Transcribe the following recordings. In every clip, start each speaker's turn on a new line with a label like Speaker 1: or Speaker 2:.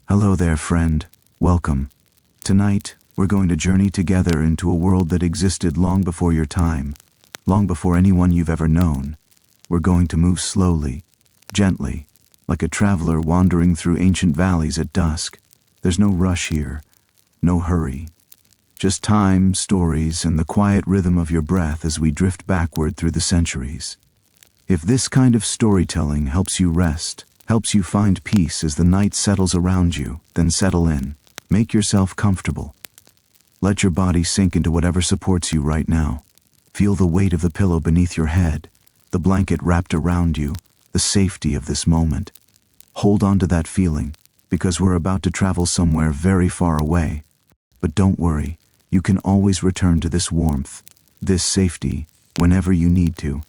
Speaker 1: Hello there, friend. Welcome. Tonight, we're going to journey together into a world that existed long before your time, long before anyone you've ever known. We're going to move slowly, gently, like a traveler wandering through ancient valleys at dusk. There's no rush here, no hurry. Just time, stories, and the quiet rhythm of your breath as we drift backward through the centuries. If this kind of storytelling helps you rest, helps you find peace as the night settles around you, then settle in. Make yourself comfortable. Let your body sink into whatever supports you right now. Feel the weight of the pillow beneath your head, the blanket wrapped around you, the safety of this moment. Hold on to that feeling, because we're about to travel somewhere very far away. But don't worry, you can always return to this warmth, this safety, whenever you need to.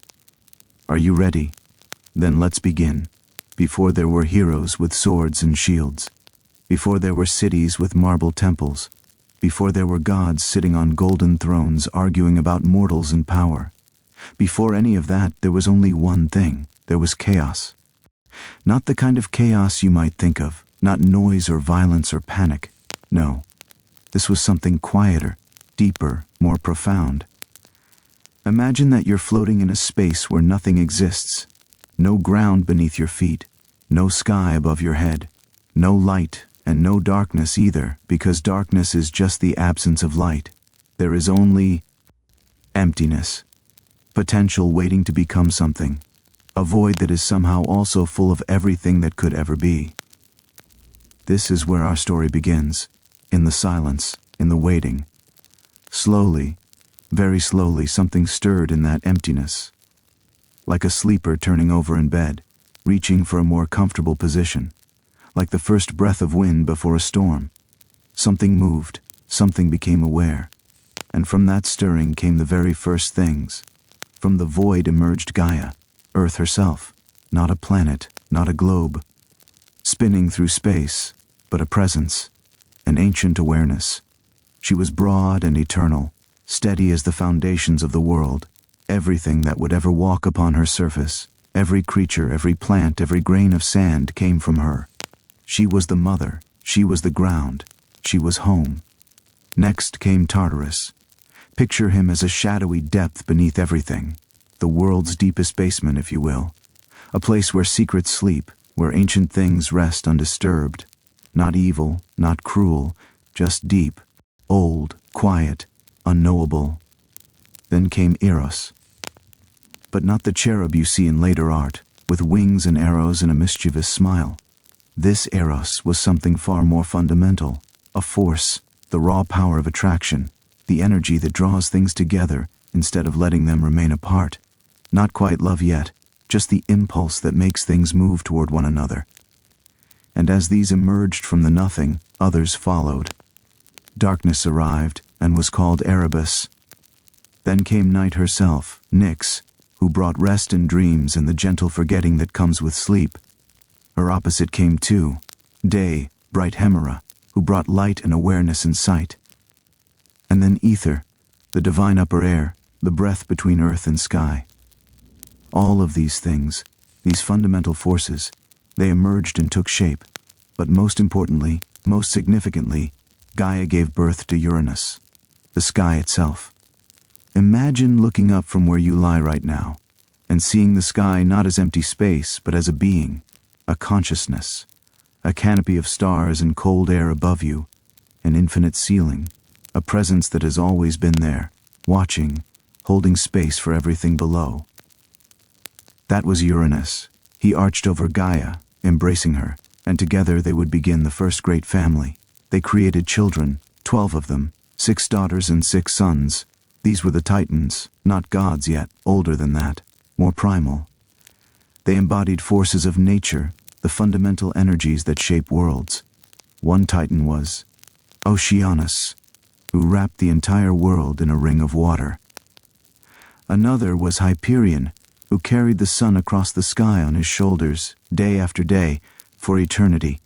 Speaker 1: Are you ready? Then let's begin. Before there were heroes with swords and shields, before there were cities with marble temples, before there were gods sitting on golden thrones arguing about mortals and power, before any of that, there was only one thing. There was chaos. Not the kind of chaos you might think of, not noise or violence or panic. No, this was something quieter, deeper, more profound. Imagine that you're floating in a space where nothing exists. No ground beneath your feet, no sky above your head, no light and no darkness either, because darkness is just the absence of light. There is only emptiness, potential waiting to become something, a void that is somehow also full of everything that could ever be. This is where our story begins, in the silence, in the waiting. Slowly, very slowly, something stirred in that emptiness. Like a sleeper turning over in bed, reaching for a more comfortable position. Like the first breath of wind before a storm. Something moved, something became aware. And from that stirring came the very first things. From the void emerged Gaia, Earth herself, not a planet, not a globe. Spinning through space, but a presence, an ancient awareness. She was broad and eternal, steady as the foundations of the world. Everything that would ever walk upon her surface, every creature, every plant, every grain of sand came from her. She was the mother, she was the ground, she was home. Next came Tartarus. Picture him as a shadowy depth beneath everything, the world's deepest basement, if you will. A place where secrets sleep, where ancient things rest undisturbed. Not evil, not cruel, just deep, old, quiet, unknowable. Then came Eros. But not the cherub you see in later art, with wings and arrows and a mischievous smile. This Eros was something far more fundamental, a force, the raw power of attraction, the energy that draws things together instead of letting them remain apart. Not quite love yet, just the impulse that makes things move toward one another. And as these emerged from the nothing, others followed. Darkness arrived and was called Erebus. Then came night herself, Nyx, who brought rest in dreams and the gentle forgetting that comes with sleep. Her opposite came too, day, bright Hemera, who brought light and awareness and sight. And then Ether, the divine upper air, the breath between earth and sky. All of these things, these fundamental forces, they emerged and took shape. But most importantly, most significantly, Gaia gave birth to Uranus, the sky itself. Imagine looking up from where you lie right now, and seeing the sky not as empty space, but as a being, a consciousness, a canopy of stars and cold air above you, an infinite ceiling, a presence that has always been there, watching, holding space for everything below. That was Uranus. He arched over Gaia, embracing her, and together they would begin the first great family. They created children, 12 of them, 6 daughters and 6 sons. These were the Titans, not gods yet, older than that, more primal. They embodied forces of nature, the fundamental energies that shape worlds. One Titan was Oceanus, who wrapped the entire world in a ring of water. Another was Hyperion, who carried the sun across the sky on his shoulders, day after day, for eternity.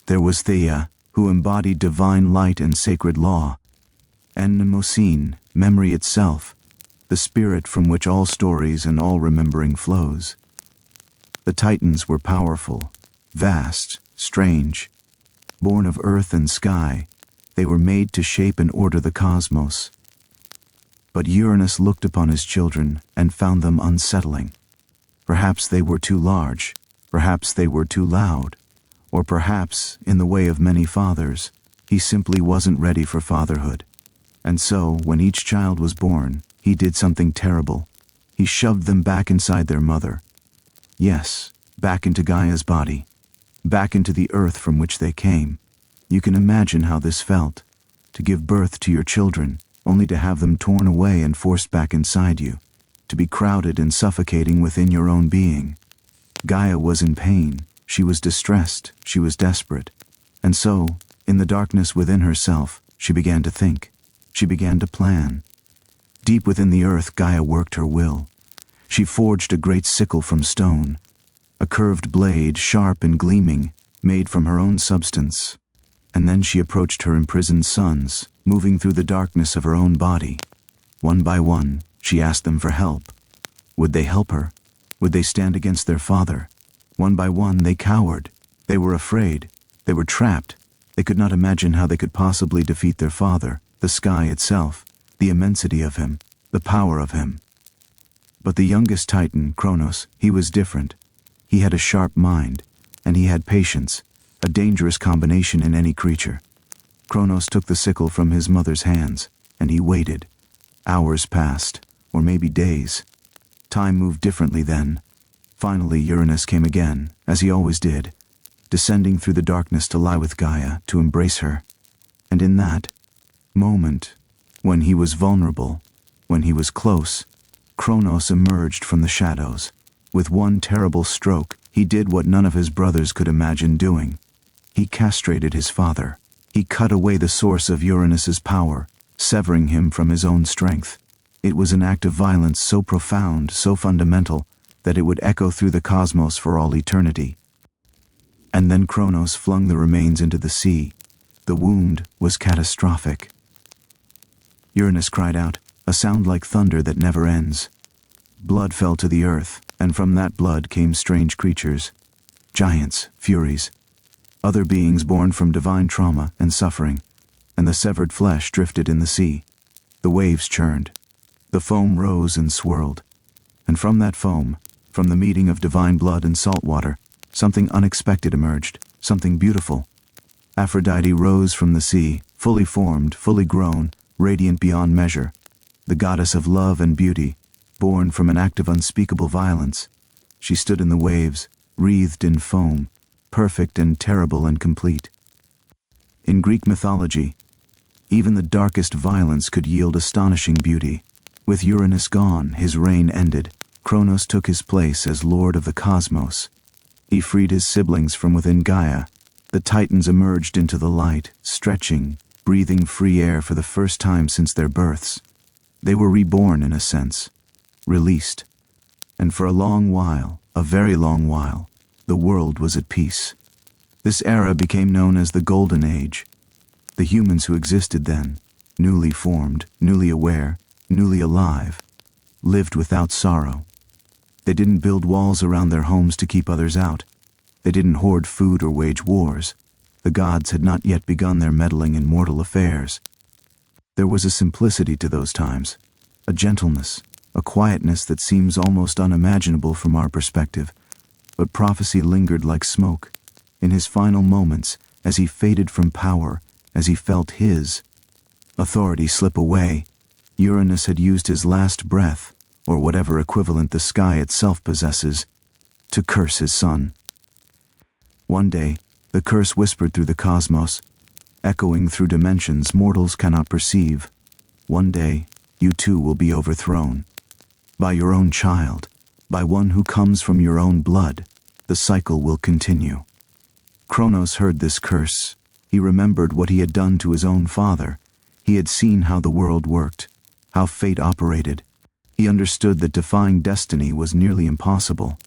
Speaker 1: There was Theia, who embodied divine light and sacred law. And Mnemosyne, memory itself, the spirit from which all stories and all remembering flows. The Titans were powerful, vast, strange. born of earth and sky. They were made to shape and order the cosmos. But Uranus looked upon his children and found them unsettling. Perhaps they were too large, perhaps they were too loud, or perhaps, in the way of many fathers, he simply wasn't ready for fatherhood. And so, when each child was born, he did something terrible. He shoved them back inside their mother. Yes, back into Gaia's body, back into the earth from which they came. You can imagine how this felt, to give birth to your children, only to have them torn away and forced back inside you, to be crowded and suffocating within your own being. Gaia was in pain, she was distressed, she was desperate. And so, in the darkness within herself, she began to think. She began to plan. Deep within the earth, Gaia worked her will. She forged a great sickle from stone, a curved blade, sharp and gleaming, made from her own substance. And then she approached her imprisoned sons, moving through the darkness of her own body. One by one, she asked them for help. Would they help her? Would they stand against their father? One by one, they cowered. They were afraid. They were trapped. They could not imagine how they could possibly defeat their father, the sky itself, the immensity of him, the power of him. But the youngest Titan, Kronos, he was different. He had a sharp mind, and he had patience, a dangerous combination in any creature. Kronos took the sickle from his mother's hands, and he waited. Hours passed, or maybe days. Time moved differently then. Finally, Uranus came again, as he always did, descending through the darkness to lie with Gaia, to embrace her. And in that moment, when he was vulnerable, when he was close, Kronos emerged from the shadows. With one terrible stroke, he did what none of his brothers could imagine doing. He castrated his father. He cut away the source of Uranus's power, severing him from his own strength. It was an act of violence so profound, so fundamental, that it would echo through the cosmos for all eternity. And then Kronos flung the remains into the sea. The wound was catastrophic. Uranus cried out, a sound like thunder that never ends. Blood fell to the earth, and from that blood came strange creatures. Giants, furies, other beings born from divine trauma and suffering, and the severed flesh drifted in the sea. The waves churned. The foam rose and swirled. And from that foam, from the meeting of divine blood and salt water, something unexpected emerged, something beautiful. Aphrodite rose from the sea, fully formed, fully grown, radiant beyond measure, the goddess of love and beauty, born from an act of unspeakable violence. She stood in the waves, wreathed in foam, perfect and terrible and complete. In Greek mythology, even the darkest violence could yield astonishing beauty. With Uranus gone, his reign ended. Kronos took his place as lord of the cosmos. He freed his siblings from within Gaia. The Titans emerged into the light, stretching, breathing free air for the first time since their births. They were reborn in a sense, released. And for a long while, a very long while, the world was at peace. This era became known as the Golden Age. The humans who existed then, newly formed, newly aware, newly alive, lived without sorrow. They didn't build walls around their homes to keep others out. They didn't hoard food or wage wars. The gods had not yet begun their meddling in mortal affairs. There was a simplicity to those times, a gentleness, a quietness that seems almost unimaginable from our perspective, but prophecy lingered like smoke. In his final moments, as he faded from power, as he felt his authority slip away, Uranus had used his last breath, or whatever equivalent the sky itself possesses, to curse his son. One day, the curse whispered through the cosmos, echoing through dimensions mortals cannot perceive. One day, you too will be overthrown. By your own child, by one who comes from your own blood, the cycle will continue. Kronos heard this curse. He remembered what he had done to his own father. He had seen how the world worked, how fate operated. He understood that defying destiny was nearly impossible.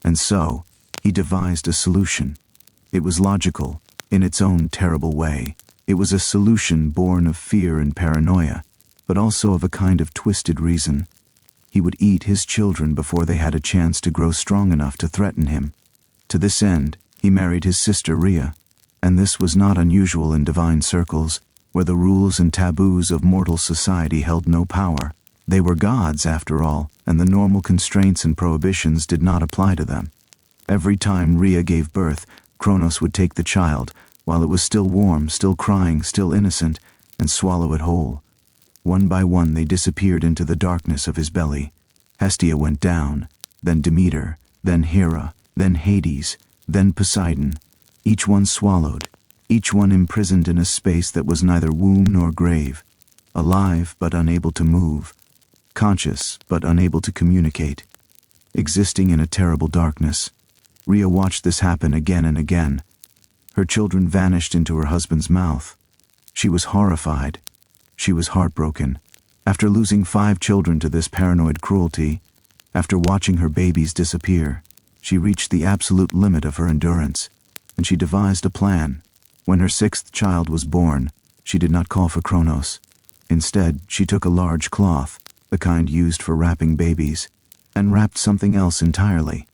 Speaker 1: And so, he devised a solution. It was logical, in its own terrible way. It was a solution born of fear and paranoia, but also of a kind of twisted reason. He would eat his children before they had a chance to grow strong enough to threaten him. To this end, he married his sister Rhea. And this was not unusual in divine circles, where the rules and taboos of mortal society held no power. They were gods, after all, and the normal constraints and prohibitions did not apply to them. Every time Rhea gave birth, Kronos would take the child, while it was still warm, still crying, still innocent, and swallow it whole. One by one they disappeared into the darkness of his belly. Hestia went down, then Demeter, then Hera, then Hades, then Poseidon. Each one swallowed, each one imprisoned in a space that was neither womb nor grave, alive but unable to move, conscious but unable to communicate, existing in a terrible darkness. Rhea watched this happen again and again. Her children vanished into her husband's mouth. She was horrified. She was heartbroken. After losing 5 children to this paranoid cruelty, after watching her babies disappear, she reached the absolute limit of her endurance, and she devised a plan. When her 6th child was born, she did not call for Kronos. Instead, she took a large cloth, the kind used for wrapping babies, and wrapped something else entirely.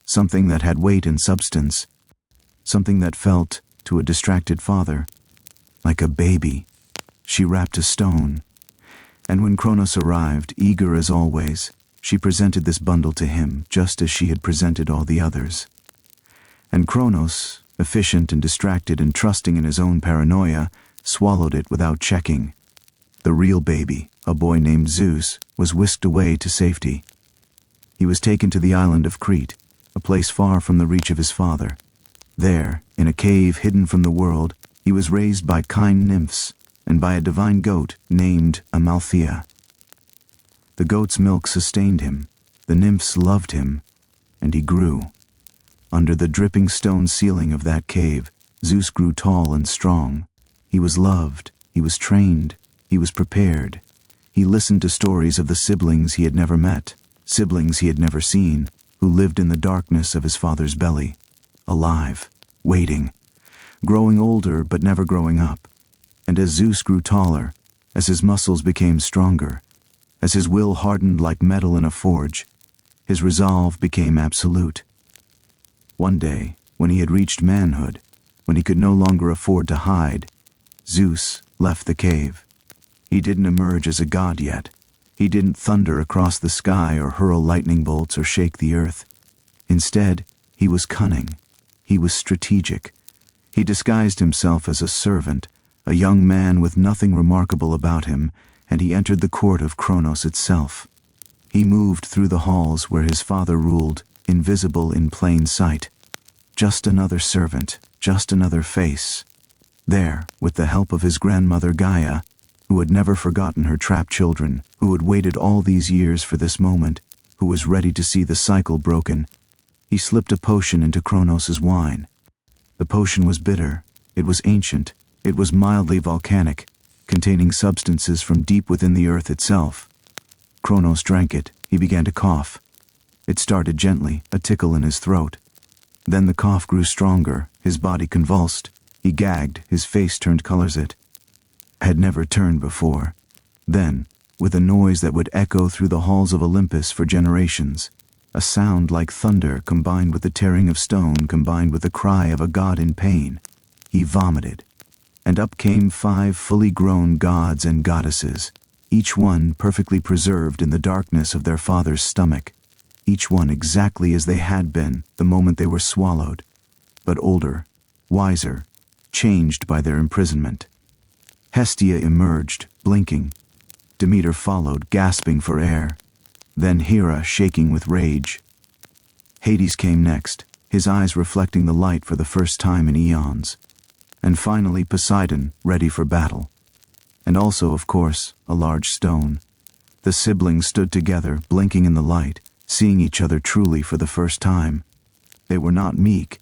Speaker 1: Something that had weight and substance. Something that felt, to a distracted father, like a baby. She wrapped a stone. And when Kronos arrived, eager as always, she presented this bundle to him, just as she had presented all the others. And Kronos, efficient and distracted and trusting in his own paranoia, swallowed it without checking. The real baby, a boy named Zeus, was whisked away to safety. He was taken to the island of Crete, a place far from the reach of his father. There, in a cave hidden from the world, he was raised by kind nymphs and by a divine goat named Amalthea. The goat's milk sustained him, the nymphs loved him, and he grew. Under the dripping stone ceiling of that cave, Zeus grew tall and strong. He was loved, he was trained, he was prepared. He listened to stories of the siblings he had never met, siblings he had never seen, who lived in the darkness of his father's belly, alive, waiting, growing older but never growing up. And as Zeus grew taller, as his muscles became stronger, as his will hardened like metal in a forge, his resolve became absolute. One day, when he had reached manhood, when he could no longer afford to hide, Zeus left the cave. He didn't emerge as a god yet. He didn't thunder across the sky or hurl lightning bolts or shake the earth. Instead, he was cunning. He was strategic. He disguised himself as a servant, a young man with nothing remarkable about him, and he entered the court of Kronos itself. He moved through the halls where his father ruled, invisible in plain sight. Just another servant, just another face. There, with the help of his grandmother Gaia, who had never forgotten her trapped children, who had waited all these years for this moment, who was ready to see the cycle broken, he slipped a potion into Kronos' wine. The potion was bitter, it was ancient, it was mildly volcanic, containing substances from deep within the earth itself. Kronos drank it. He began to cough. It started gently, a tickle in his throat. Then the cough grew stronger, his body convulsed. He gagged, his face turned colors it had never turned before. Then, with a noise that would echo through the halls of Olympus for generations, a sound like thunder combined with the tearing of stone combined with the cry of a god in pain, he vomited. And up came 5 fully grown gods and goddesses, each one perfectly preserved in the darkness of their father's stomach, each one exactly as they had been the moment they were swallowed, but older, wiser, changed by their imprisonment. Hestia emerged, blinking. Demeter followed, gasping for air. Then Hera, shaking with rage. Hades came next, his eyes reflecting the light for the first time in eons. And finally Poseidon, ready for battle. And also, of course, a large stone. The siblings stood together, blinking in the light, seeing each other truly for the first time. They were not meek.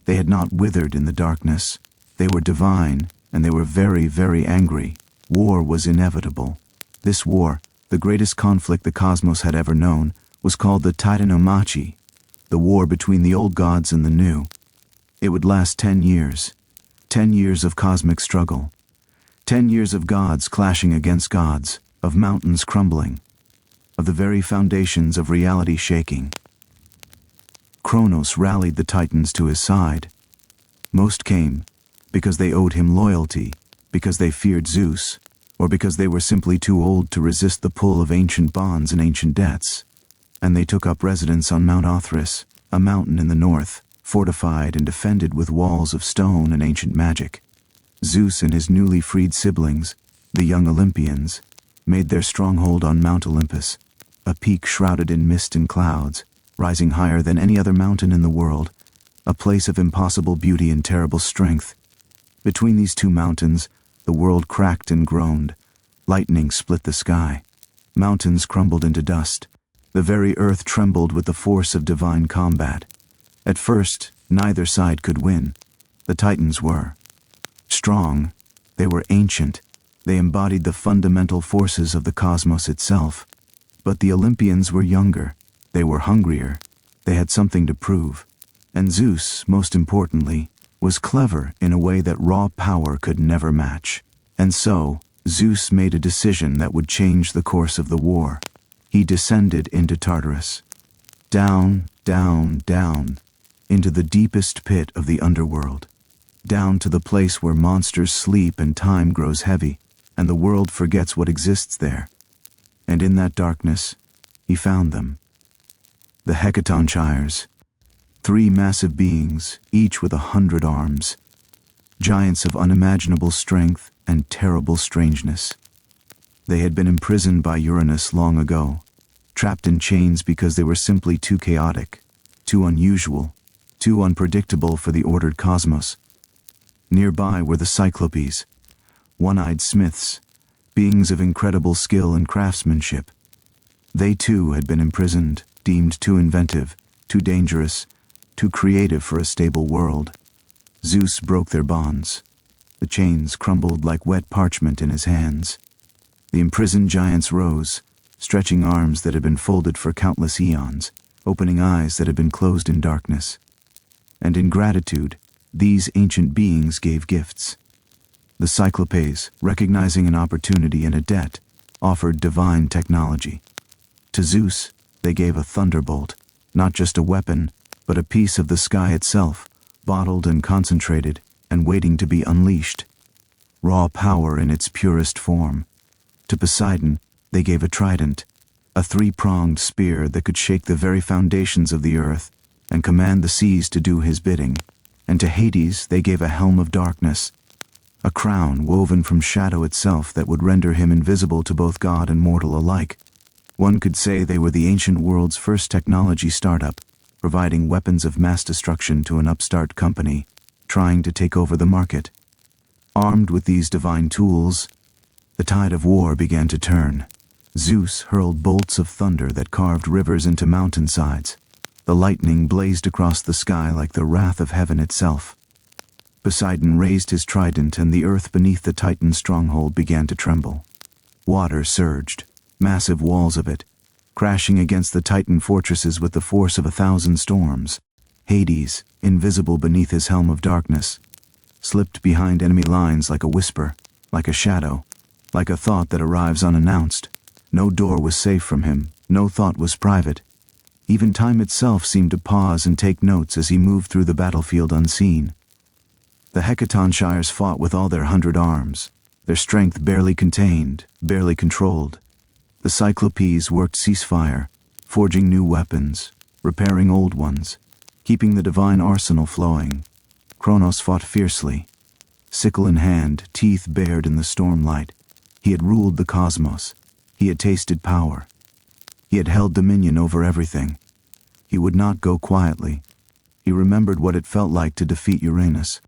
Speaker 1: They had not withered in the darkness. They were divine, and they were very, very angry. War was inevitable. This war, the greatest conflict the cosmos had ever known, was called the Titanomachi, the war between the old gods and the new. It would last 10 years. 10 years of cosmic struggle. 10 years of gods clashing against gods, of mountains crumbling, of the very foundations of reality shaking. Kronos rallied the titans to his side. Most came, because they owed him loyalty, because they feared Zeus, or because they were simply too old to resist the pull of ancient bonds and ancient debts. And they took up residence on Mount Othryss, a mountain in the north, fortified and defended with walls of stone and ancient magic. Zeus and his newly freed siblings, the young Olympians, made their stronghold on Mount Olympus, a peak shrouded in mist and clouds, rising higher than any other mountain in the world, a place of impossible beauty and terrible strength. Between these two mountains, the world cracked and groaned. Lightning split the sky. Mountains crumbled into dust. The very earth trembled with the force of divine combat. At first, neither side could win. The Titans were strong. They were ancient. They embodied the fundamental forces of the cosmos itself. But the Olympians were younger. They were hungrier. They had something to prove. And Zeus, most importantly, was clever in a way that raw power could never match. And so, Zeus made a decision that would change the course of the war. He descended into Tartarus. Down, down, down, into the deepest pit of the underworld. Down to the place where monsters sleep and time grows heavy, and the world forgets what exists there. And in that darkness, he found them. The Hecatonchires. 3 massive beings, each with 100 arms. Giants of unimaginable strength and terrible strangeness. They had been imprisoned by Uranus long ago, trapped in chains because they were simply too chaotic, too unusual, too unpredictable for the ordered cosmos. Nearby were the Cyclopes, one-eyed smiths, beings of incredible skill and craftsmanship. They too had been imprisoned, deemed too inventive, too dangerous, too creative for a stable world. Zeus broke their bonds. The chains crumbled like wet parchment in his hands. The imprisoned giants rose, stretching arms that had been folded for countless eons, opening eyes that had been closed in darkness. And in gratitude, these ancient beings gave gifts. The Cyclopes, recognizing an opportunity and a debt, offered divine technology. To Zeus, they gave a thunderbolt, not just a weapon, but a piece of the sky itself, bottled and concentrated, and waiting to be unleashed. Raw power in its purest form. To Poseidon, they gave a trident, a 3-pronged spear that could shake the very foundations of the earth and command the seas to do his bidding. And to Hades, they gave a helm of darkness, a crown woven from shadow itself that would render him invisible to both god and mortal alike. One could say they were the ancient world's first technology startup, providing weapons of mass destruction to an upstart company trying to take over the market. Armed with these divine tools, the tide of war began to turn. Zeus hurled bolts of thunder that carved rivers into mountainsides. The lightning blazed across the sky like the wrath of heaven itself. Poseidon raised his trident, and the earth beneath the Titan stronghold began to tremble. Water surged, massive walls of it, crashing against the Titan fortresses with the force of 1,000 storms. Hades, invisible beneath his helm of darkness, slipped behind enemy lines like a whisper, like a shadow, like a thought that arrives unannounced. No door was safe from him, no thought was private. Even time itself seemed to pause and take notes as he moved through the battlefield unseen. The Hecatonchires fought with all their 100 arms, their strength barely contained, barely controlled. The Cyclopes worked ceasefire, forging new weapons, repairing old ones, keeping the divine arsenal flowing. Kronos fought fiercely, sickle in hand, teeth bared in the storm light. He had ruled the cosmos. He had tasted power. He had held dominion over everything. He would not go quietly. He remembered what it felt like to defeat Uranus.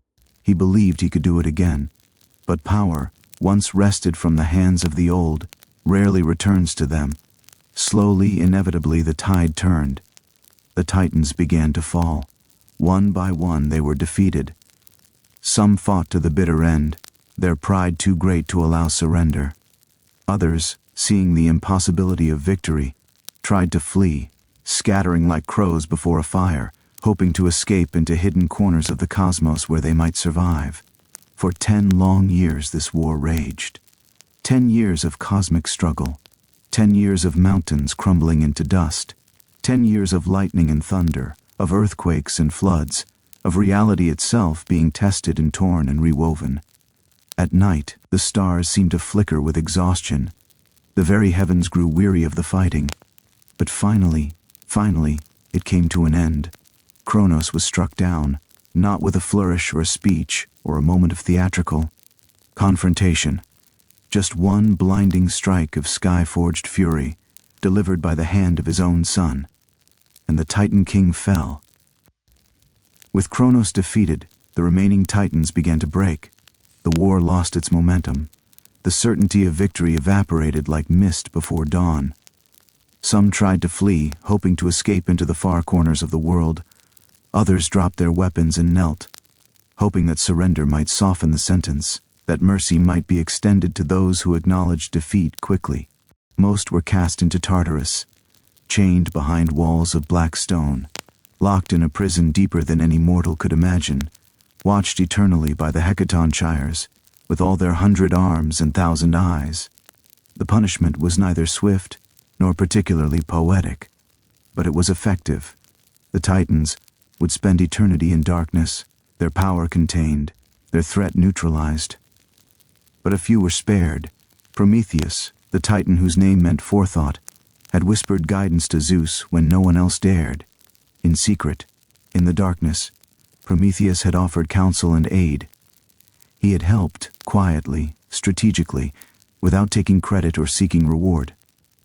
Speaker 1: He believed he could do it again. But power, once wrested from the hands of the old, rarely returns to them. Slowly, inevitably, the tide turned. The Titans began to fall. One by one they were defeated. Some fought to the bitter end, their pride too great to allow surrender. Others, seeing the impossibility of victory, tried to flee, scattering like crows before a fire, hoping to escape into hidden corners of the cosmos where they might survive. For 10 long years this war raged. 10 years of cosmic struggle. 10 years of mountains crumbling into dust. 10 years of lightning and thunder, of earthquakes and floods, of reality itself being tested and torn and rewoven. At night, the stars seemed to flicker with exhaustion. The very heavens grew weary of the fighting. But finally, it came to an end. Kronos was struck down, not with a flourish or a speech or a moment of theatrical confrontation. Just one blinding strike of sky-forged fury, delivered by the hand of his own son. And the Titan King fell. With Kronos defeated, the remaining Titans began to break. The war lost its momentum. The certainty of victory evaporated like mist before dawn. Some tried to flee, hoping to escape into the far corners of the world. Others dropped their weapons and knelt, hoping that surrender might soften the sentence, that mercy might be extended to those who acknowledged defeat quickly. Most were cast into Tartarus, chained behind walls of black stone, locked in a prison deeper than any mortal could imagine, watched eternally by the Hecatonchires, with all their 100 arms and 1,000 eyes. The punishment was neither swift nor particularly poetic, but it was effective. The Titans would spend eternity in darkness, their power contained, their threat neutralized. But a few were spared. Prometheus, the Titan whose name meant forethought, had whispered guidance to Zeus when no one else dared. In secret, in the darkness, Prometheus had offered counsel and aid. He had helped, quietly, strategically, without taking credit or seeking reward.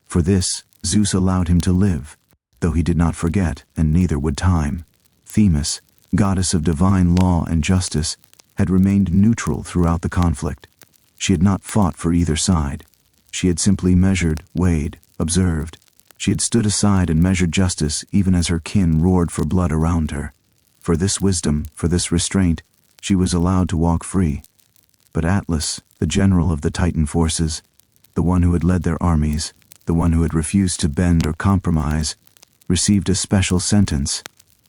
Speaker 1: For this, Zeus allowed him to live, though he did not forget, and neither would time. Themis, goddess of divine law and justice, had remained neutral throughout the conflict. She had not fought for either side. She had simply measured, weighed, observed. She had stood aside and measured justice even as her kin roared for blood around her. For this wisdom, for this restraint, she was allowed to walk free. But Atlas, the general of the Titan forces, the one who had led their armies, the one who had refused to bend or compromise, received a special sentence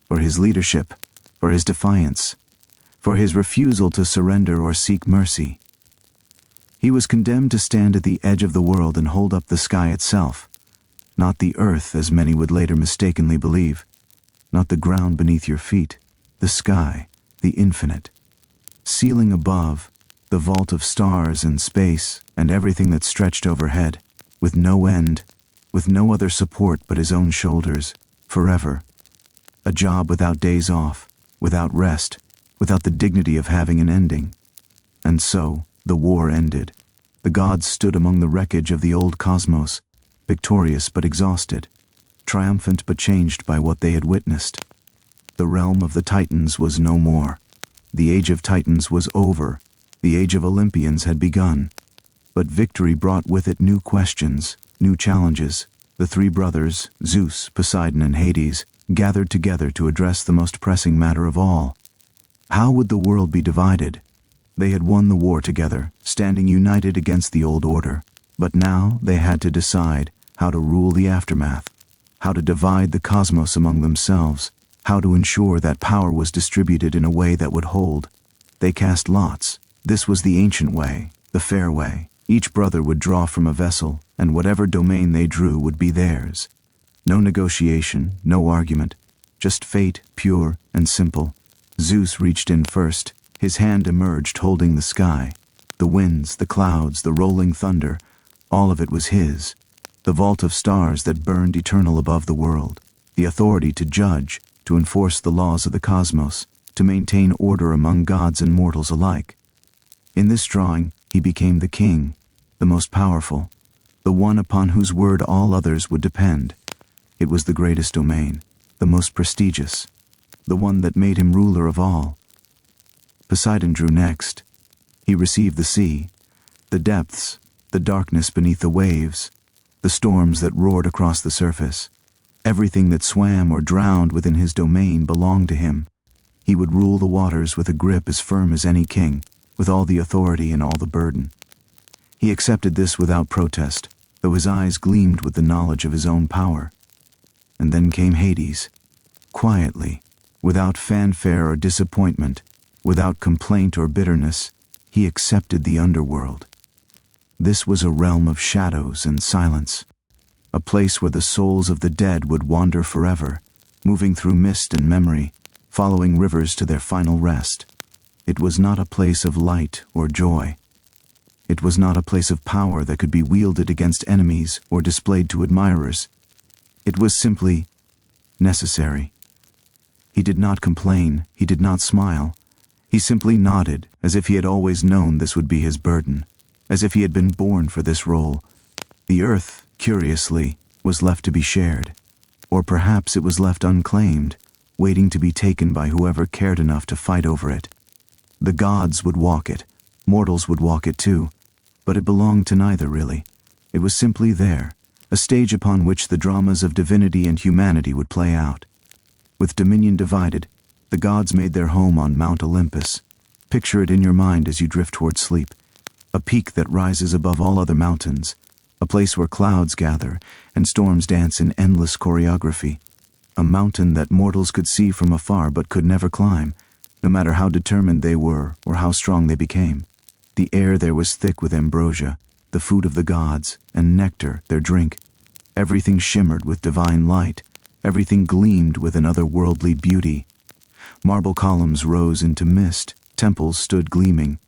Speaker 1: for his leadership, for his defiance, for his refusal to surrender or seek mercy. He was condemned to stand at the edge of the world and hold up the sky itself, not the earth as many would later mistakenly believe, not the ground beneath your feet, the sky, the infinite. Ceiling above, the vault of stars and space and everything that stretched overhead, with no end, with no other support but his own shoulders, forever. A job without days off, without rest, without the dignity of having an ending. And so, the war ended. The gods stood among the wreckage of the old cosmos, victorious but exhausted, triumphant but changed by what they had witnessed. The realm of the Titans was no more. The age of Titans was over. The age of Olympians had begun. But victory brought with it new questions, new challenges. The three brothers, Zeus, Poseidon, and Hades, gathered together to address the most pressing matter of all. How would the world be divided? They had won the war together, standing united against the old order. But now they had to decide how to rule the aftermath, how to divide the cosmos among themselves, how to ensure that power was distributed in a way that would hold. They cast lots. This was the ancient way, the fair way. Each brother would draw from a vessel, and whatever domain they drew would be theirs. No negotiation, no argument, just fate, pure and simple. Zeus reached in first. His hand emerged holding the sky. The winds, the clouds, the rolling thunder, all of it was his. The vault of stars that burned eternal above the world. The authority to judge, to enforce the laws of the cosmos, to maintain order among gods and mortals alike. In this drawing, he became the king, the most powerful, the one upon whose word all others would depend. It was the greatest domain, the most prestigious, the one that made him ruler of all. Poseidon drew next. He received the sea, the depths, the darkness beneath the waves, the storms that roared across the surface. Everything that swam or drowned within his domain belonged to him. He would rule the waters with a grip as firm as any king, with all the authority and all the burden. He accepted this without protest, though his eyes gleamed with the knowledge of his own power. And then came Hades, quietly, without fanfare or disappointment, without complaint or bitterness. He accepted the underworld. This was a realm of shadows and silence, a place where the souls of the dead would wander forever, moving through mist and memory, following rivers to their final rest. It was not a place of light or joy. It was not a place of power that could be wielded against enemies or displayed to admirers. It was simply necessary. He did not complain, he did not smile. He simply nodded, as if he had always known this would be his burden, as if he had been born for this role. The earth, curiously, was left to be shared. Or perhaps it was left unclaimed, waiting to be taken by whoever cared enough to fight over it. The gods would walk it, mortals would walk it too, but it belonged to neither really. It was simply there, a stage upon which the dramas of divinity and humanity would play out. With dominion divided, the gods made their home on Mount Olympus. Picture it in your mind as you drift toward sleep. A peak that rises above all other mountains, a place where clouds gather and storms dance in endless choreography. A mountain that mortals could see from afar but could never climb, no matter how determined they were or how strong they became. The air there was thick with ambrosia, the food of the gods, and nectar, their drink. Everything shimmered with divine light. Everything gleamed with an otherworldly beauty. Marble columns rose into mist, temples stood gleaming.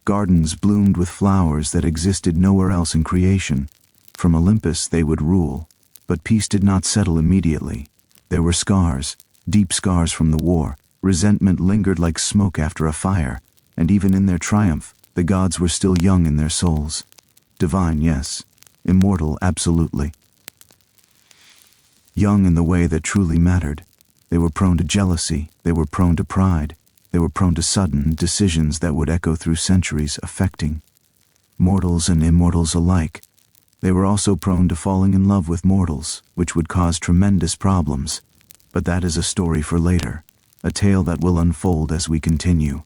Speaker 1: Gardens bloomed with flowers that existed nowhere else in creation. From Olympus they would rule, but peace did not settle immediately. There were scars, deep scars from the war. Resentment lingered like smoke after a fire, and even in their triumph, the gods were still young in their souls. Divine, yes. Immortal, absolutely. Young in the way that truly mattered. They were prone to jealousy, they were prone to pride, they were prone to sudden decisions that would echo through centuries, affecting mortals and immortals alike. They were also prone to falling in love with mortals, which would cause tremendous problems. But that is a story for later, a tale that will unfold as we continue.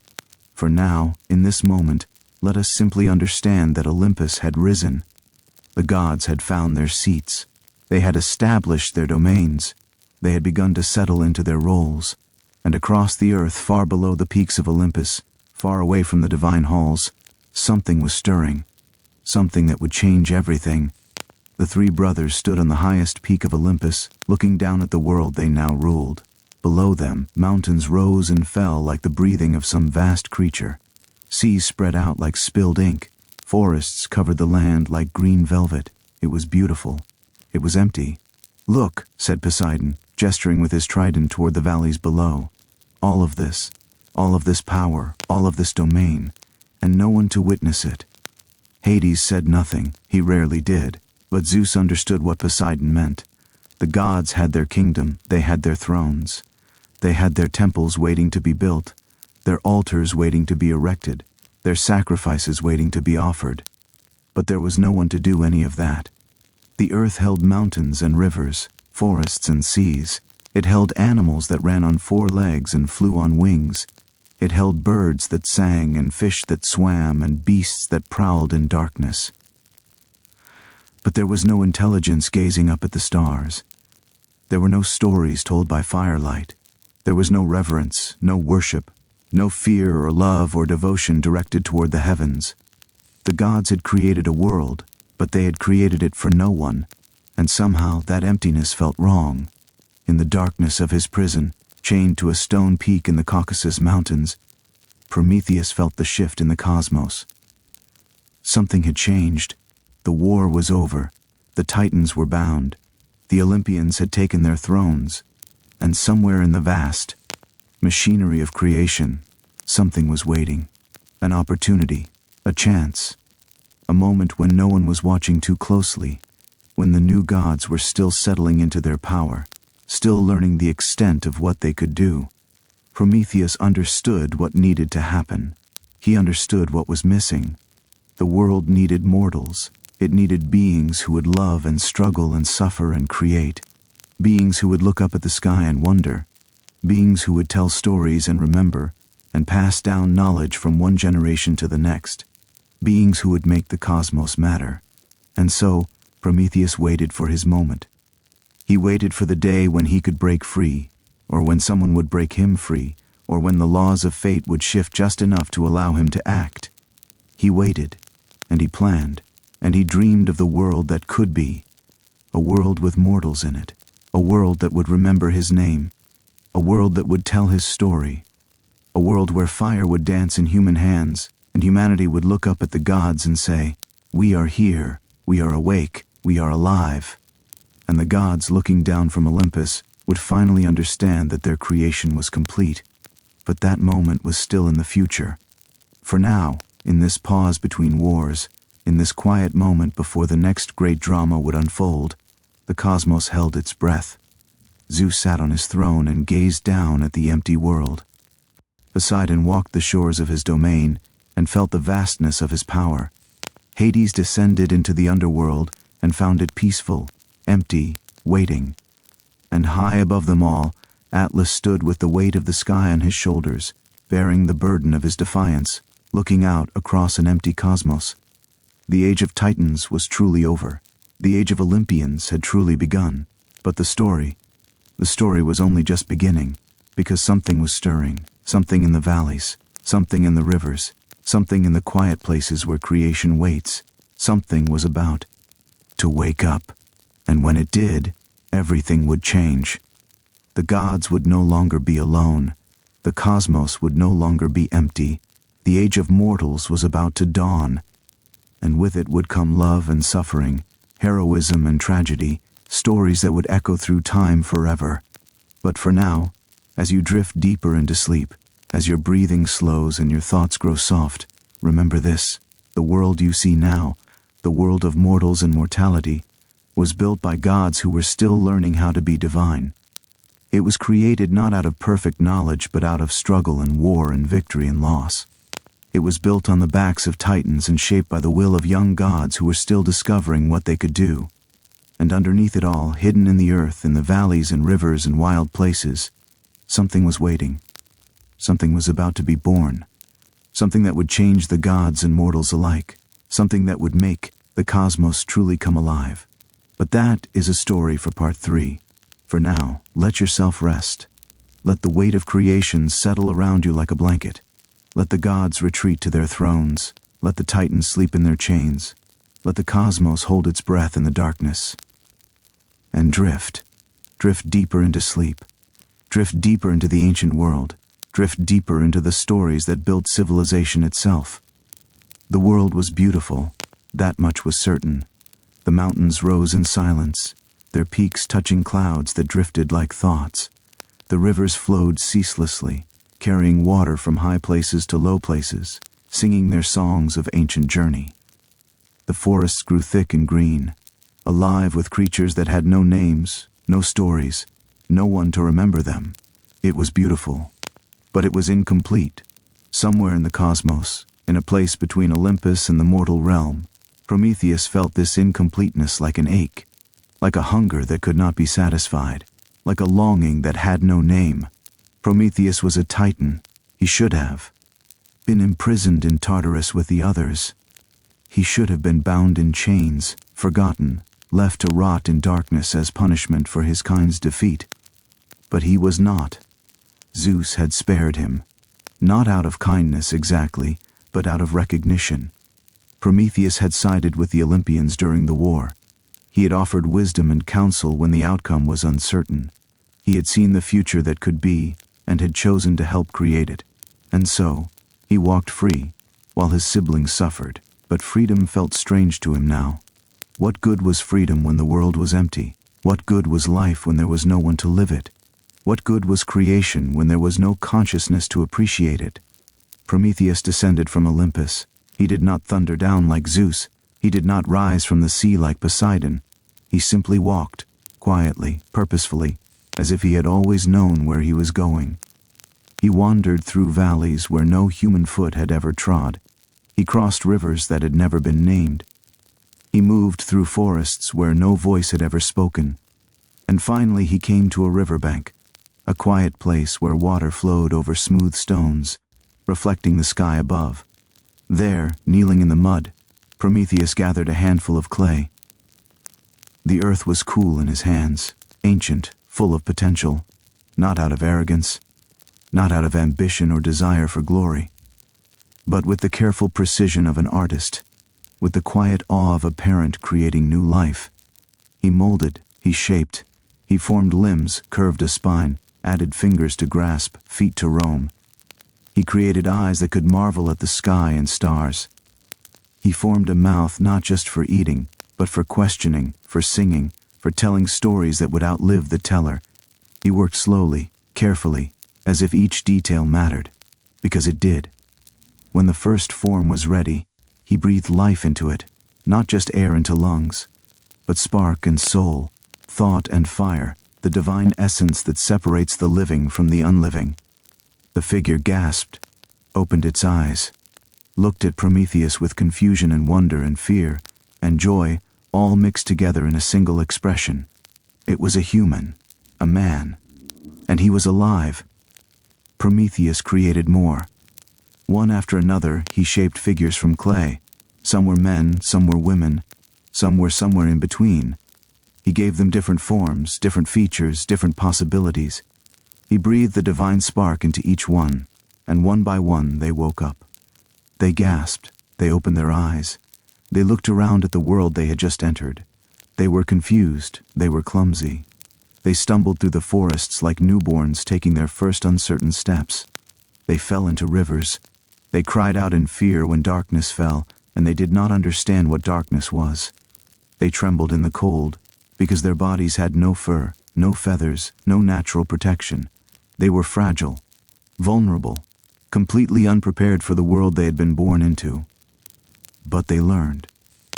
Speaker 1: For now, in this moment, let us simply understand that Olympus had risen. The gods had found their seats. They had established their domains. They had begun to settle into their roles. And across the earth, far below the peaks of Olympus, far away from the divine halls, something was stirring. Something that would change everything. The three brothers stood on the highest peak of Olympus, looking down at the world they now ruled. Below them, mountains rose and fell like the breathing of some vast creature. Seas spread out like spilled ink. Forests covered the land like green velvet. It was beautiful. It was empty. "Look," said Poseidon, gesturing with his trident toward the valleys below. All of this power, all of this domain, and no one to witness it. Hades said nothing, he rarely did, but Zeus understood what Poseidon meant. The gods had their kingdom, they had their thrones. They had their temples waiting to be built, their altars waiting to be erected, their sacrifices waiting to be offered. But there was no one to do any of that. The earth held mountains and rivers, forests and seas. It held animals that ran on 4 legs and flew on wings. It held birds that sang and fish that swam and beasts that prowled in darkness. But there was no intelligence gazing up at the stars. There were no stories told by firelight. There was no reverence, no worship, no fear or love or devotion directed toward the heavens. The gods had created a world, but they had created it for no one, and somehow that emptiness felt wrong. In the darkness of his prison, chained to a stone peak in the Caucasus Mountains, Prometheus felt the shift in the cosmos. Something had changed. The war was over. The Titans were bound. The Olympians had taken their thrones. And somewhere in the vast machinery of creation, something was waiting. An opportunity, a chance. A moment when no one was watching too closely, when the new gods were still settling into their power, still learning the extent of what they could do. Prometheus understood what needed to happen. He understood what was missing. The world needed mortals. It needed beings who would love and struggle and suffer and create. Beings who would look up at the sky and wonder. Beings who would tell stories and remember, and pass down knowledge from one generation to the next. Beings who would make the cosmos matter. And so, Prometheus waited for his moment. He waited for the day when he could break free, or when someone would break him free, or when the laws of fate would shift just enough to allow him to act. He waited, and he planned, and he dreamed of the world that could be. A world with mortals in it. A world that would remember his name. a world that would tell his story, a world where fire would dance in human hands, and humanity would look up at the gods and say, "We are here, we are awake, we are alive." And the gods, looking down from Olympus, would finally understand that their creation was complete. But that moment was still in the future. For now, in this pause between wars, in this quiet moment before the next great drama would unfold, the cosmos held its breath. Zeus sat on his throne and gazed down at the empty world. Poseidon walked the shores of his domain and felt the vastness of his power. Hades descended into the underworld and found it peaceful, empty, waiting. And high above them all, Atlas stood with the weight of the sky on his shoulders, bearing the burden of his defiance, looking out across an empty cosmos. The age of Titans was truly over. The age of Olympians had truly begun. But the story was only just beginning, because something was stirring, something in the valleys, something in the rivers, something in the quiet places where creation waits. Something was about to wake up. And when it did, everything would change. The gods would no longer be alone. The cosmos would no longer be empty. The age of mortals was about to dawn. And with it would come love and suffering, heroism and tragedy, stories that would echo through time forever. But for now, as you drift deeper into sleep, as your breathing slows and your thoughts grow soft, remember this: the world you see now, the world of mortals and mortality, was built by gods who were still learning how to be divine. It was created not out of perfect knowledge but out of struggle and war and victory and loss. It was built on the backs of titans and shaped by the will of young gods who were still discovering what they could do. And underneath it all, hidden in the earth, in the valleys and rivers and wild places, something was waiting. Something was about to be born. Something that would change the gods and mortals alike. Something that would make the cosmos truly come alive. But that is a story for part 3. For now, let yourself rest. Let the weight of creation settle around you like a blanket. Let the gods retreat to their thrones. Let the titans sleep in their chains. Let the cosmos hold its breath in the darkness. And drift. Drift deeper into sleep. Drift deeper into the ancient world. Drift deeper into the stories that built civilization itself. The world was beautiful. That much was certain. The mountains rose in silence, their peaks touching clouds that drifted like thoughts. The rivers flowed ceaselessly, carrying water from high places to low places, singing their songs of ancient journey. The forests grew thick and green, alive with creatures that had no names, no stories, no one to remember them. It was beautiful, but it was incomplete. Somewhere in the cosmos, in a place between Olympus and the mortal realm, Prometheus felt this incompleteness like an ache, like a hunger that could not be satisfied, like a longing that had no name. Prometheus was a titan. He should have been imprisoned in Tartarus with the others. He should have been bound in chains, forgotten, left to rot in darkness as punishment for his kind's defeat. But he was not. Zeus had spared him, not out of kindness exactly, but out of recognition. Prometheus had sided with the Olympians during the war. He had offered wisdom and counsel when the outcome was uncertain. He had seen the future that could be, and had chosen to help create it. And so, he walked free, while his siblings suffered. But freedom felt strange to him now. What good was freedom when the world was empty? What good was life when there was no one to live it? What good was creation when there was no consciousness to appreciate it? Prometheus descended from Olympus. He did not thunder down like Zeus. He did not rise from the sea like Poseidon. He simply walked, quietly, purposefully, as if he had always known where he was going. He wandered through valleys where no human foot had ever trod. He crossed rivers that had never been named. He moved through forests where no voice had ever spoken. And finally he came to a riverbank, a quiet place where water flowed over smooth stones, reflecting the sky above. There, kneeling in the mud, Prometheus gathered a handful of clay. The earth was cool in his hands, ancient, full of potential, not out of arrogance, not out of ambition or desire for glory, but with the careful precision of an artist, with the quiet awe of a parent creating new life. He molded, he shaped, he formed limbs, curved a spine, added fingers to grasp, feet to roam. He created eyes that could marvel at the sky and stars. He formed a mouth not just for eating, but for questioning, for singing, for telling stories that would outlive the teller. He worked slowly, carefully, as if each detail mattered, because it did. When the first form was ready, he breathed life into it, not just air into lungs, but spark and soul, thought and fire, the divine essence that separates the living from the unliving. The figure gasped, opened its eyes, looked at Prometheus with confusion and wonder and fear and joy, all mixed together in a single expression. It was a human, a man, and he was alive. Prometheus created more. One after another, he shaped figures from clay. Some were men, some were women, some were somewhere in between. He gave them different forms, different features, different possibilities. He breathed the divine spark into each one, and one by one they woke up. They gasped, they opened their eyes. They looked around at the world they had just entered. They were confused, they were clumsy. They stumbled through the forests like newborns taking their first uncertain steps. They fell into rivers. They cried out in fear when darkness fell, and they did not understand what darkness was. They trembled in the cold, because their bodies had no fur, no feathers, no natural protection. They were fragile, vulnerable, completely unprepared for the world they had been born into. But they learned.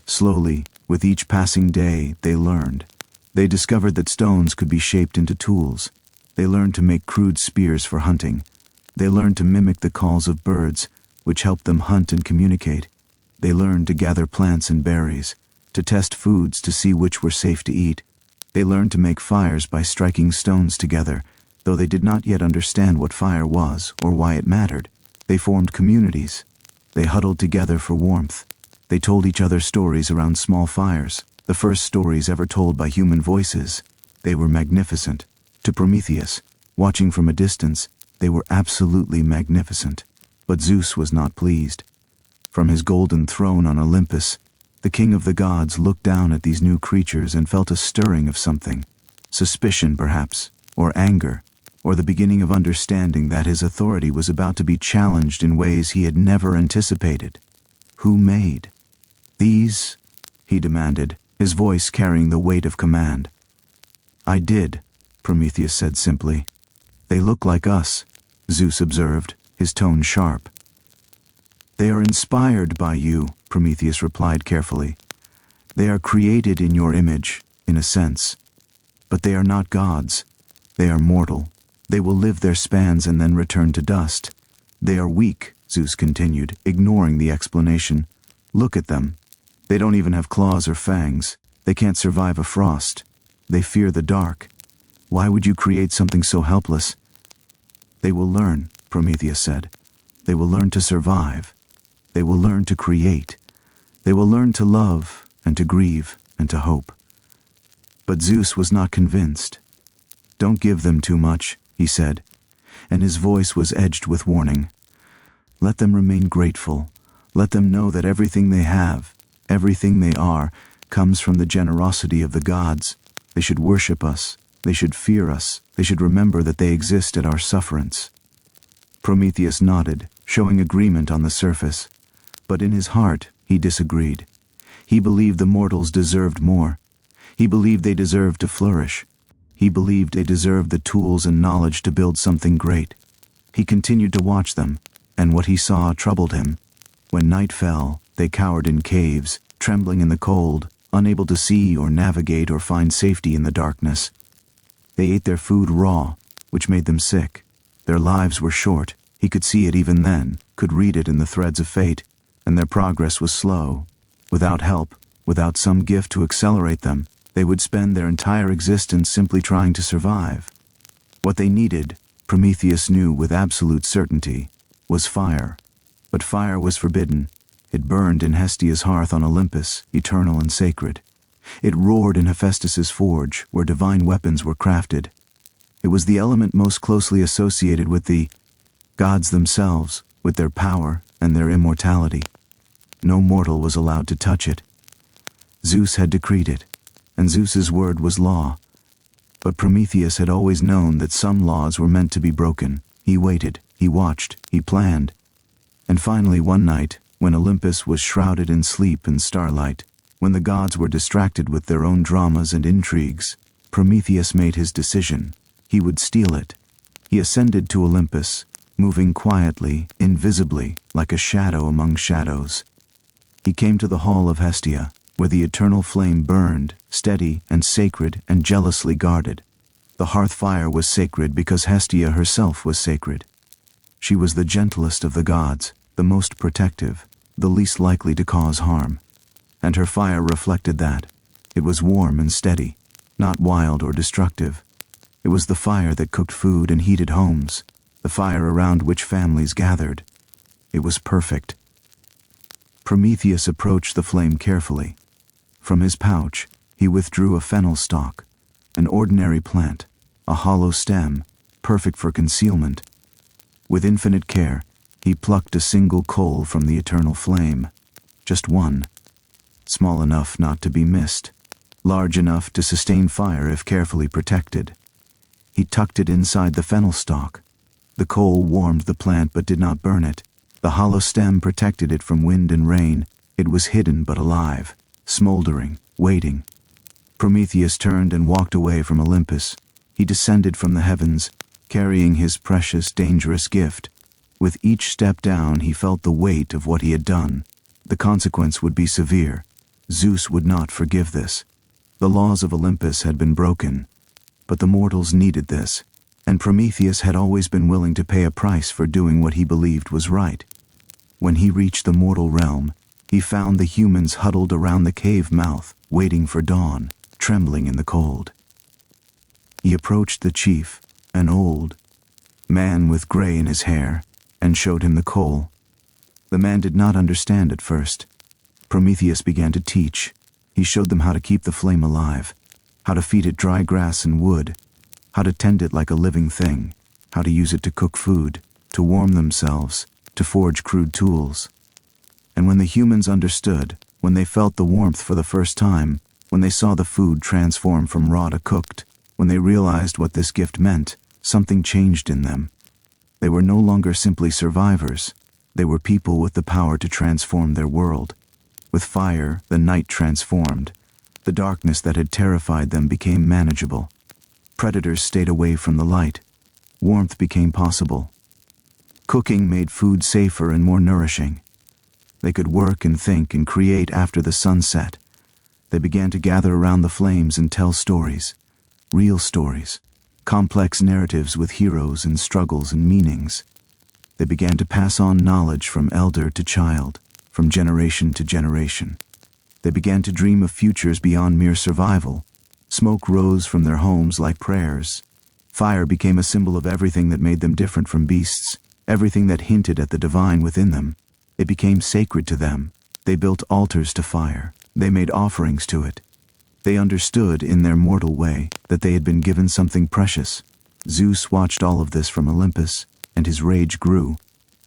Speaker 1: Slowly, with each passing day, they learned. They discovered that stones could be shaped into tools. They learned to make crude spears for hunting. They learned to mimic the calls of birds, which helped them hunt and communicate. They learned to gather plants and berries, to test foods to see which were safe to eat. They learned to make fires by striking stones together, though they did not yet understand what fire was or why it mattered. They formed communities. They huddled together for warmth. They told each other stories around small fires, the first stories ever told by human voices. They were magnificent. To Prometheus, watching from a distance, they were absolutely magnificent. But Zeus was not pleased. From his golden throne on Olympus, the king of the gods looked down at these new creatures and felt a stirring of something. Suspicion, perhaps, or anger, or the beginning of understanding that his authority was about to be challenged in ways he had never anticipated. Who made these? He demanded, his voice carrying the weight of command. I did, Prometheus said simply. They look like us, Zeus observed, his tone sharp. They are inspired by you, Prometheus replied carefully. They are created in your image, in a sense. But they are not gods. They are mortal. They will live their spans and then return to dust. They are weak, Zeus continued, ignoring the explanation. Look at them. They don't even have claws or fangs. They can't survive a frost. They fear the dark. Why would you create something so helpless? They will learn, Prometheus said. They will learn to survive. They will learn to create. They will learn to love and to grieve and to hope. But Zeus was not convinced. Don't give them too much, he said, and his voice was edged with warning. Let them remain grateful. Let them know that everything they have, everything they are, comes from the generosity of the gods. They should worship us. They should fear us. They should remember that they exist at our sufferance. Prometheus nodded, showing agreement on the surface. But in his heart, he disagreed. He believed the mortals deserved more. He believed they deserved to flourish. He believed they deserved the tools and knowledge to build something great. He continued to watch them, and what he saw troubled him. When night fell, they cowered in caves, trembling in the cold, unable to see or navigate or find safety in the darkness. They ate their food raw, which made them sick. Their lives were short. He could see it even then, could read it in the threads of fate, and their progress was slow. Without help, without some gift to accelerate them, they would spend their entire existence simply trying to survive. What they needed, Prometheus knew with absolute certainty, was fire. But fire was forbidden. It burned in Hestia's hearth on Olympus, eternal and sacred. It roared in Hephaestus's forge, where divine weapons were crafted. It was the element most closely associated with the gods themselves, with their power and their immortality. No mortal was allowed to touch it. Zeus had decreed it, and Zeus's word was law. But Prometheus had always known that some laws were meant to be broken. He waited, he watched, he planned. And finally one night, when Olympus was shrouded in sleep and starlight, when the gods were distracted with their own dramas and intrigues, Prometheus made his decision. He would steal it. He ascended to Olympus, moving quietly, invisibly, like a shadow among shadows. He came to the hall of Hestia, where the eternal flame burned, steady and sacred and jealously guarded. The hearth fire was sacred because Hestia herself was sacred. She was the gentlest of the gods, the most protective, the least likely to cause harm. And her fire reflected that. It was warm and steady, not wild or destructive. It was the fire that cooked food and heated homes, the fire around which families gathered. It was perfect. Prometheus approached the flame carefully. From his pouch, he withdrew a fennel stalk, an ordinary plant, a hollow stem, perfect for concealment. With infinite care, he plucked a single coal from the eternal flame. Just one. Small enough not to be missed, large enough to sustain fire if carefully protected. He tucked it inside the fennel stalk. The coal warmed the plant but did not burn it. The hollow stem protected it from wind and rain. It was hidden but alive, smoldering, waiting. Prometheus turned and walked away from Olympus. He descended from the heavens, carrying his precious, dangerous gift. With each step down he felt the weight of what he had done. The consequence would be severe. Zeus would not forgive this. The laws of Olympus had been broken. But the mortals needed this, and Prometheus had always been willing to pay a price for doing what he believed was right. When he reached the mortal realm, he found the humans huddled around the cave mouth, waiting for dawn, trembling in the cold. He approached the chief, an old man with gray in his hair, and showed him the coal. The man did not understand at first. Prometheus began to teach. He showed them how to keep the flame alive, how to feed it dry grass and wood, how to tend it like a living thing, how to use it to cook food, to warm themselves, to forge crude tools. And when the humans understood, when they felt the warmth for the first time, when they saw the food transform from raw to cooked, when they realized what this gift meant, something changed in them. They were no longer simply survivors. They were people with the power to transform their world. With fire, the night transformed. The darkness that had terrified them became manageable. Predators stayed away from the light. Warmth became possible. Cooking made food safer and more nourishing. They could work and think and create after the sun set. They began to gather around the flames and tell stories. Real stories. Complex narratives with heroes and struggles and meanings. They began to pass on knowledge from elder to child, from generation to generation. They began to dream of futures beyond mere survival. Smoke rose from their homes like prayers. Fire became a symbol of everything that made them different from beasts, everything that hinted at the divine within them. It became sacred to them. They built altars to fire. They made offerings to it. They understood, in their mortal way, that they had been given something precious. Zeus watched all of this from Olympus, and his rage grew.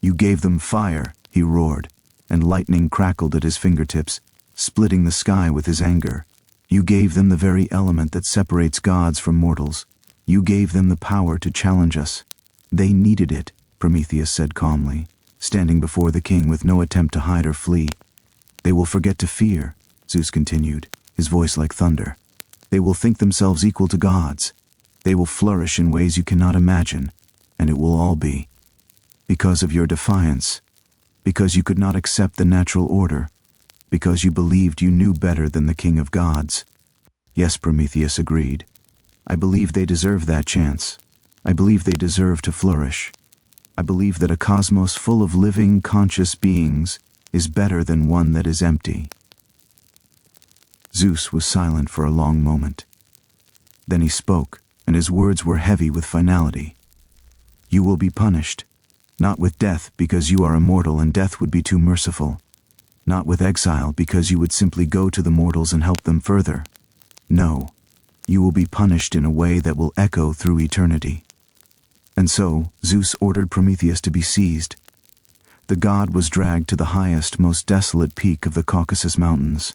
Speaker 1: "You gave them fire," he roared, and lightning crackled at his fingertips, splitting the sky with his anger. "You gave them the very element that separates gods from mortals. You gave them the power to challenge us." "They needed it," Prometheus said calmly, standing before the king with no attempt to hide or flee. "They will forget to fear," Zeus continued, his voice like thunder. "They will think themselves equal to gods. They will flourish in ways you cannot imagine, and it will all be because of your defiance, because you could not accept the natural order, because you believed you knew better than the king of gods." "Yes," Prometheus agreed. "I believe they deserve that chance. I believe they deserve to flourish. I believe that a cosmos full of living, conscious beings is better than one that is empty." Zeus was silent for a long moment. Then he spoke, and his words were heavy with finality. "You will be punished, not with death because you are immortal and death would be too merciful, not with exile because you would simply go to the mortals and help them further. No, you will be punished in a way that will echo through eternity." And so Zeus ordered Prometheus to be seized. The god was dragged to the highest, most desolate peak of the Caucasus Mountains.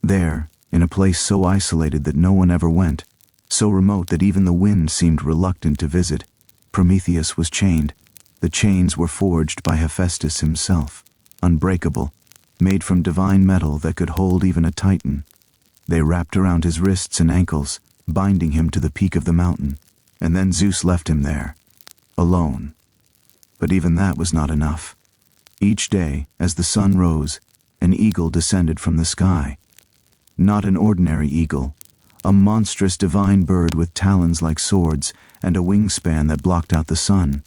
Speaker 1: There, in a place so isolated that no one ever went, so remote that even the wind seemed reluctant to visit. Prometheus was chained. The chains were forged by Hephaestus himself, unbreakable, made from divine metal that could hold even a titan. They wrapped around his wrists and ankles, binding him to the peak of the mountain, and then Zeus left him there, alone. But even that was not enough. Each day, as the sun rose, an eagle descended from the sky. Not an ordinary eagle, a monstrous divine bird with talons like swords and a wingspan that blocked out the sun.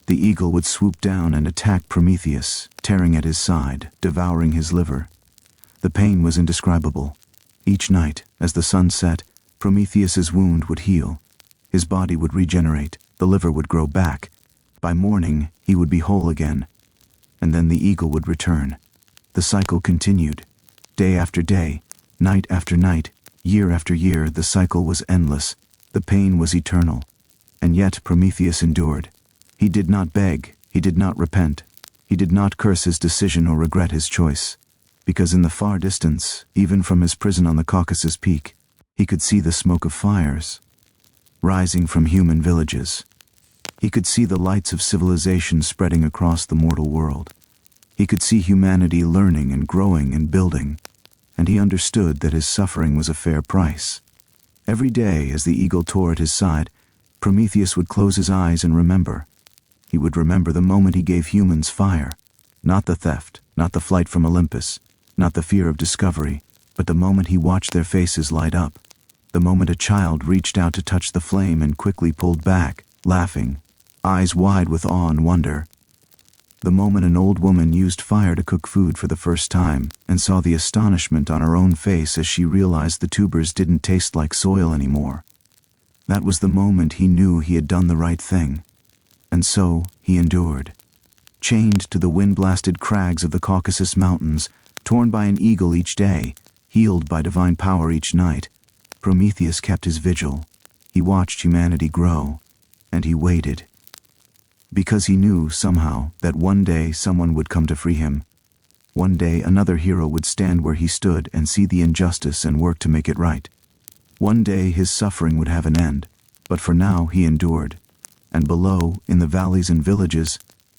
Speaker 1: The eagle would swoop down and attack Prometheus, tearing at his side, devouring his liver. The pain was indescribable. Each night, as the sun set, Prometheus's wound would heal. His body would regenerate, the liver would grow back. By morning, he would be whole again. And then the eagle would return. The cycle continued. Day after day, night after night, year after year, the cycle was endless. The pain was eternal. And yet Prometheus endured. He did not beg, he did not repent, he did not curse his decision or regret his choice. Because in the far distance, even from his prison on the Caucasus peak, he could see the smoke of fires rising from human villages. He could see the lights of civilization spreading across the mortal world. He could see humanity learning and growing and building, and he understood that his suffering was a fair price. Every day, as the eagle tore at his side, Prometheus would close his eyes and remember. He would remember the moment he gave humans fire, not the theft, not the flight from Olympus, not the fear of discovery, but the moment he watched their faces light up, the moment a child reached out to touch the flame and quickly pulled back, laughing, eyes wide with awe and wonder. The moment an old woman used fire to cook food for the first time and saw the astonishment on her own face as she realized the tubers didn't taste like soil anymore. That was the moment he knew he had done the right thing. And so he endured. Chained to the wind-blasted crags of the Caucasus Mountains, torn by an eagle each day, healed by divine power each night, Prometheus kept his vigil. He watched humanity grow, and he waited. Because he knew, somehow, that one day someone would come to free him. One day another hero would stand where he stood and see the injustice and work to make it right. One day his suffering would have an end, but for now he endured. And below, in the valleys and villages,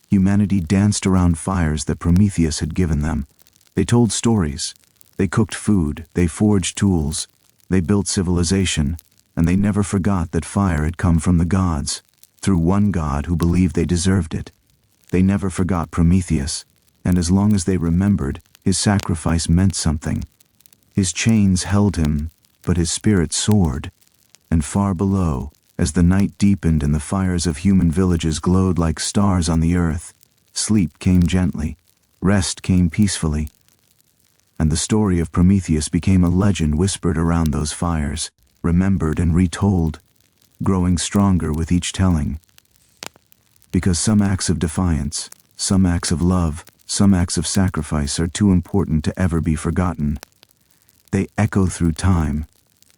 Speaker 1: humanity danced around fires that Prometheus had given them. They told stories. They cooked food. They forged tools. They built civilization. And they never forgot that fire had come from the gods, through one god who believed they deserved it. They never forgot Prometheus, and as long as they remembered, his sacrifice meant something. His chains held him, but his spirit soared. And far below, as the night deepened and the fires of human villages glowed like stars on the earth, sleep came gently, rest came peacefully, and the story of Prometheus became a legend whispered around those fires, remembered and retold, growing stronger with each telling. Because some acts of defiance, some acts of love, some acts of sacrifice are too important to ever be forgotten. They echo through time.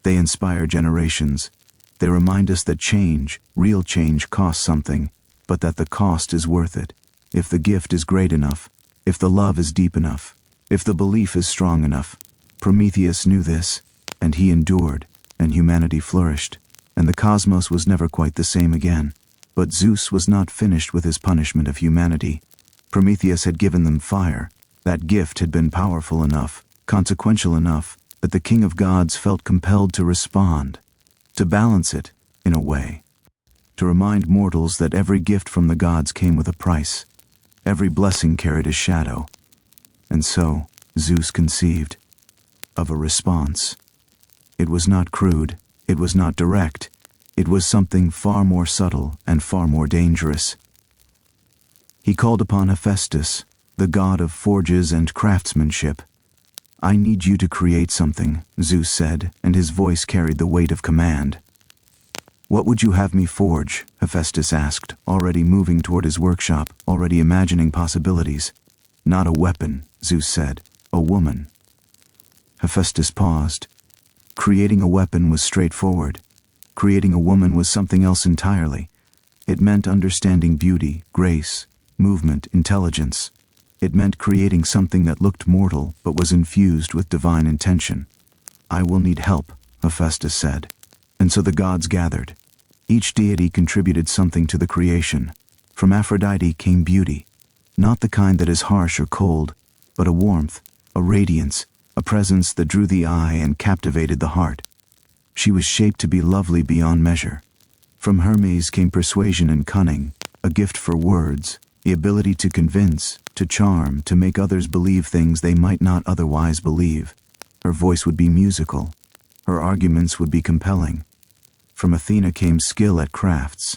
Speaker 1: They inspire generations. They remind us that change, real change, costs something, but that the cost is worth it. If the gift is great enough, if the love is deep enough, if the belief is strong enough. Prometheus knew this, and he endured, and humanity flourished, and the cosmos was never quite the same again. But Zeus was not finished with his punishment of humanity. Prometheus had given them fire. That gift had been powerful enough, consequential enough, that the king of gods felt compelled to respond, to balance it, in a way, to remind mortals that every gift from the gods came with a price. Every blessing carried a shadow. And so, Zeus conceived of a response. It was not crude, it was not direct, it was something far more subtle and far more dangerous. He called upon Hephaestus, the god of forges and craftsmanship. "I need you to create something," Zeus said, and his voice carried the weight of command. "What would you have me forge?" Hephaestus asked, already moving toward his workshop, already imagining possibilities. "Not a weapon," Zeus said, "a woman." Hephaestus paused. Creating a weapon was straightforward. Creating a woman was something else entirely. It meant understanding beauty, grace, movement, intelligence. It meant creating something that looked mortal but was infused with divine intention. "I will need help," Hephaestus said. And so the gods gathered. Each deity contributed something to the creation. From Aphrodite came beauty, not the kind that is harsh or cold, but a warmth, a radiance, a presence that drew the eye and captivated the heart. She was shaped to be lovely beyond measure. From Hermes came persuasion and cunning, a gift for words, the ability to convince, to charm, to make others believe things they might not otherwise believe. Her voice would be musical. Her arguments would be compelling. From Athena came skill at crafts,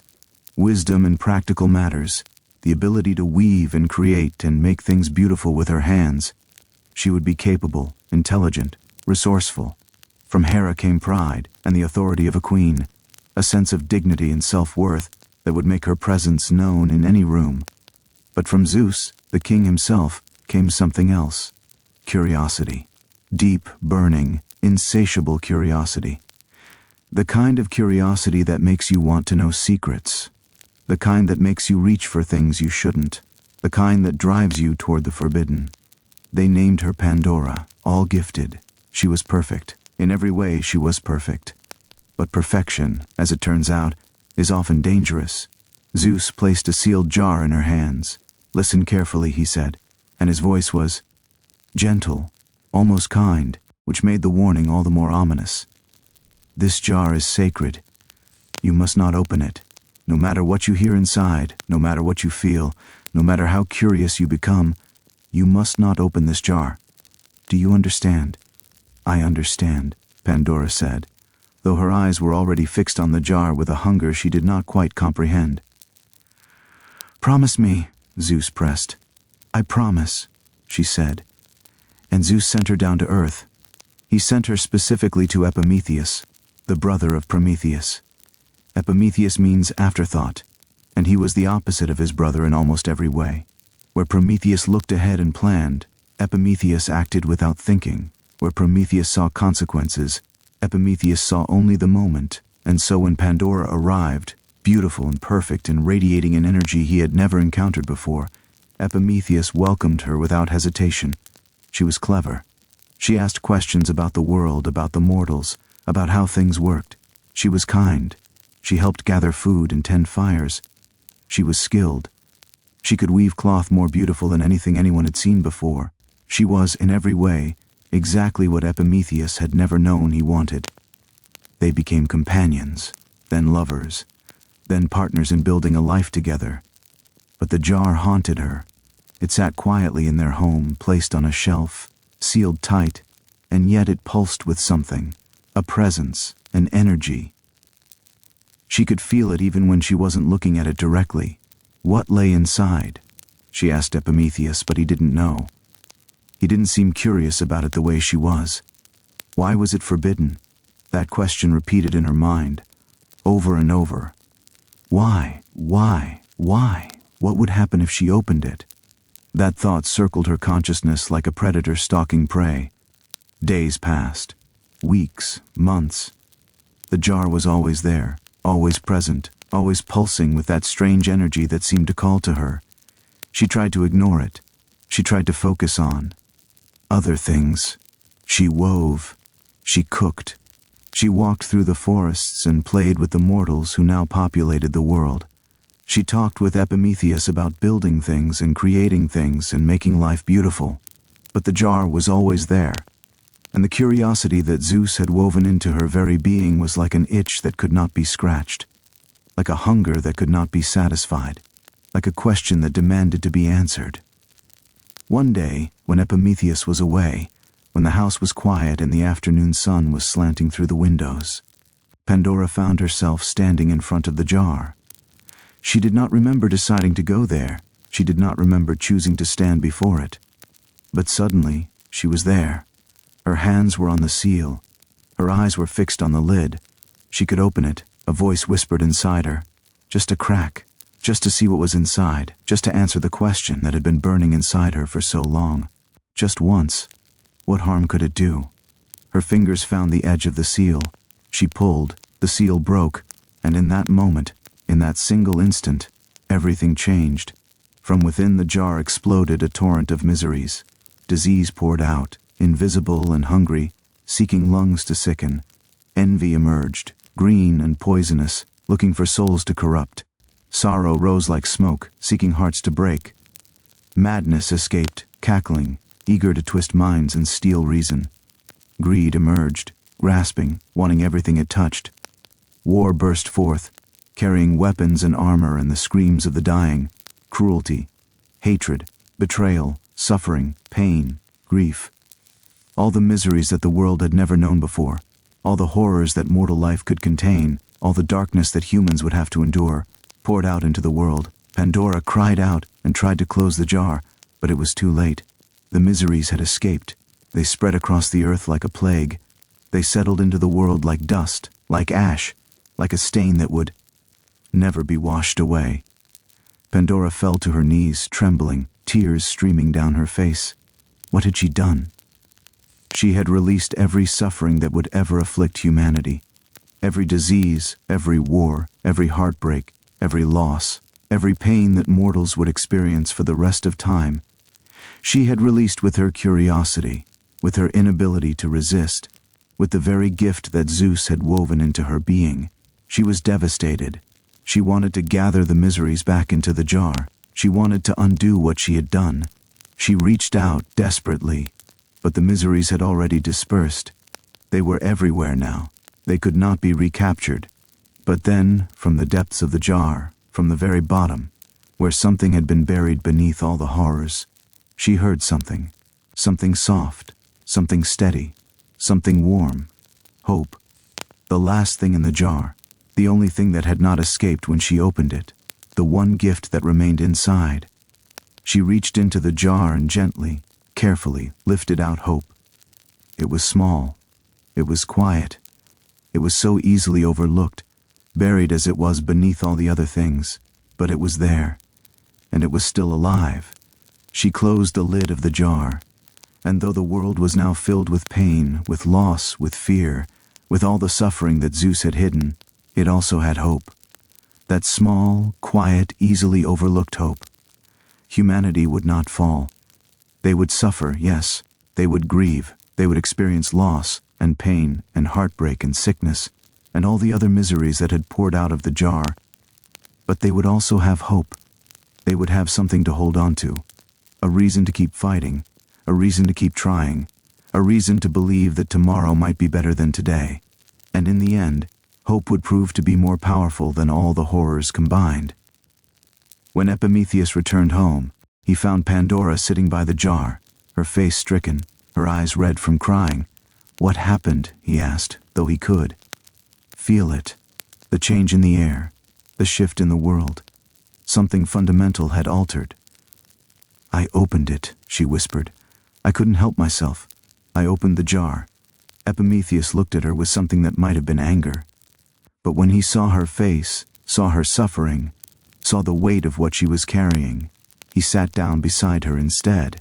Speaker 1: wisdom in practical matters, the ability to weave and create and make things beautiful with her hands. She would be capable, intelligent, resourceful. From Hera came pride and the authority of a queen, a sense of dignity and self-worth that would make her presence known in any room. But from Zeus, the king himself, came something else. Curiosity. Deep, burning, insatiable curiosity. The kind of curiosity that makes you want to know secrets. The kind that makes you reach for things you shouldn't. The kind that drives you toward the forbidden. They named her Pandora, all gifted. She was perfect. In every way she was perfect. But perfection, as it turns out, is often dangerous. Zeus placed a sealed jar in her hands. "Listen carefully," he said, and his voice was gentle, almost kind, which made the warning all the more ominous. "This jar is sacred. You must not open it. No matter what you hear inside, no matter what you feel, no matter how curious you become, you must not open this jar. Do you understand?" "I understand," Pandora said, though her eyes were already fixed on the jar with a hunger she did not quite comprehend. "Promise me," Zeus pressed. "I promise," she said. And Zeus sent her down to earth. He sent her specifically to Epimetheus, the brother of Prometheus. Epimetheus means afterthought, and he was the opposite of his brother in almost every way. Where Prometheus looked ahead and planned, Epimetheus acted without thinking. Where Prometheus saw consequences, Epimetheus saw only the moment. And so when Pandora arrived, beautiful and perfect and radiating an energy he had never encountered before, Epimetheus welcomed her without hesitation. She was clever. She asked questions about the world, about the mortals, about how things worked. She was kind. She helped gather food and tend fires. She was skilled. She could weave cloth more beautiful than anything anyone had seen before. She was, in every way, exactly what Epimetheus had never known he wanted. They became companions, then lovers, then partners in building a life together. But the jar haunted her. It sat quietly in their home, placed on a shelf, sealed tight, and yet it pulsed with something, a presence, an energy. She could feel it even when she wasn't looking at it directly. What lay inside? She asked Epimetheus, but he didn't know. He didn't seem curious about it the way she was. Why was it forbidden? That question repeated in her mind, over and over. Why? Why? Why? What would happen if she opened it? That thought circled her consciousness like a predator stalking prey. Days passed. Weeks, months. The jar was always there, always present, always pulsing with that strange energy that seemed to call to her. She tried to ignore it. She tried to focus on other things. She wove. She cooked. She walked through the forests and played with the mortals who now populated the world. She talked with Epimetheus about building things and creating things and making life beautiful. But the jar was always there, and the curiosity that Zeus had woven into her very being was like an itch that could not be scratched, like a hunger that could not be satisfied, like a question that demanded to be answered. One day, when Epimetheus was away, when the house was quiet and the afternoon sun was slanting through the windows, Pandora found herself standing in front of the jar. She did not remember deciding to go there. She did not remember choosing to stand before it. But suddenly, she was there. Her hands were on the seal. Her eyes were fixed on the lid. She could open it. A voice whispered inside her. Just a crack. Just to see what was inside. Just to answer the question that had been burning inside her for so long. Just once. What harm could it do? Her fingers found the edge of the seal. She pulled. The seal broke. And in that moment, in that single instant, everything changed. From within the jar exploded a torrent of miseries. Disease poured out, invisible and hungry, seeking lungs to sicken. Envy emerged, green and poisonous, looking for souls to corrupt. Sorrow rose like smoke, seeking hearts to break. Madness escaped, cackling, eager to twist minds and steal reason. Greed emerged, grasping, wanting everything it touched. War burst forth, carrying weapons and armor and the screams of the dying. Cruelty, hatred, betrayal, suffering, pain, grief. All the miseries that the world had never known before, all the horrors that mortal life could contain, all the darkness that humans would have to endure, poured out into the world. Pandora cried out and tried to close the jar, but it was too late. The miseries had escaped. They spread across the earth like a plague. They settled into the world like dust, like ash, like a stain that would never be washed away. Pandora fell to her knees, trembling, tears streaming down her face. What had she done? She had released every suffering that would ever afflict humanity. Every disease, every war, every heartbreak, every loss, every pain that mortals would experience for the rest of time. She had released with her curiosity, with her inability to resist, with the very gift that Zeus had woven into her being. She was devastated. She wanted to gather the miseries back into the jar. She wanted to undo what she had done. She reached out desperately, but the miseries had already dispersed. They were everywhere now. They could not be recaptured. But then, from the depths of the jar, from the very bottom, where something had been buried beneath all the horrors, she heard something. Something soft, something steady, something warm. Hope. The last thing in the jar, the only thing that had not escaped when she opened it, the one gift that remained inside. She reached into the jar and gently, carefully lifted out hope. It was small. It was quiet. It was so easily overlooked, buried as it was beneath all the other things, but it was there, and it was still alive. She closed the lid of the jar, and though the world was now filled with pain, with loss, with fear, with all the suffering that Zeus had hidden, it also had hope. That small, quiet, easily overlooked hope. Humanity would not fall. They would suffer, yes. They would grieve. They would experience loss and pain and heartbreak and sickness and all the other miseries that had poured out of the jar. But they would also have hope. They would have something to hold on to, a reason to keep fighting, a reason to keep trying, a reason to believe that tomorrow might be better than today. And in the end, hope would prove to be more powerful than all the horrors combined. When Epimetheus returned home, he found Pandora sitting by the jar, her face stricken, her eyes red from crying. What happened? He asked, though he could. Feel it. The change in the air, the shift in the world. Something fundamental had altered. I opened it, she whispered. I couldn't help myself. I opened the jar. Epimetheus looked at her with something that might have been anger. But when he saw her face, saw her suffering, saw the weight of what she was carrying, he sat down beside her instead.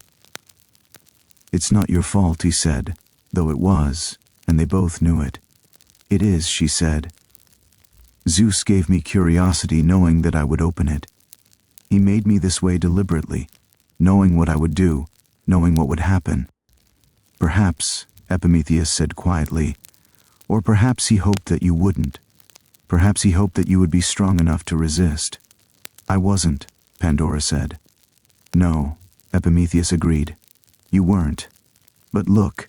Speaker 1: It's not your fault, he said, though it was, and they both knew it. It is, she said. Zeus gave me curiosity knowing that I would open it. He made me this way deliberately, knowing what I would do, knowing what would happen. Perhaps, Epimetheus said quietly, or perhaps he hoped that you wouldn't. Perhaps he hoped that you would be strong enough to resist. I wasn't, Pandora said. No, Epimetheus agreed. You weren't. But look.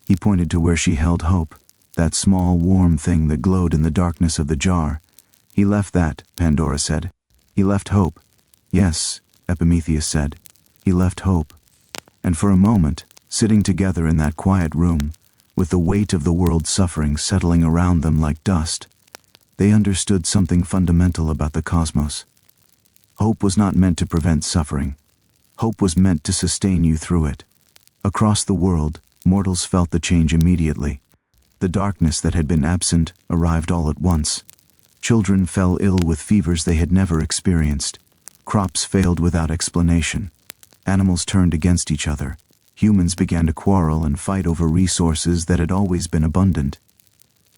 Speaker 1: He pointed to where she held hope, that small, warm thing that glowed in the darkness of the jar. He left that, Pandora said. He left hope. Yes, Epimetheus said. He left hope. And for a moment, sitting together in that quiet room, with the weight of the world's suffering settling around them like dust, they understood something fundamental about the cosmos. Hope was not meant to prevent suffering. Hope was meant to sustain you through it. Across the world, mortals felt the change immediately. The darkness that had been absent arrived all at once. Children fell ill with fevers they had never experienced. Crops failed without explanation. Animals turned against each other. Humans began to quarrel and fight over resources that had always been abundant.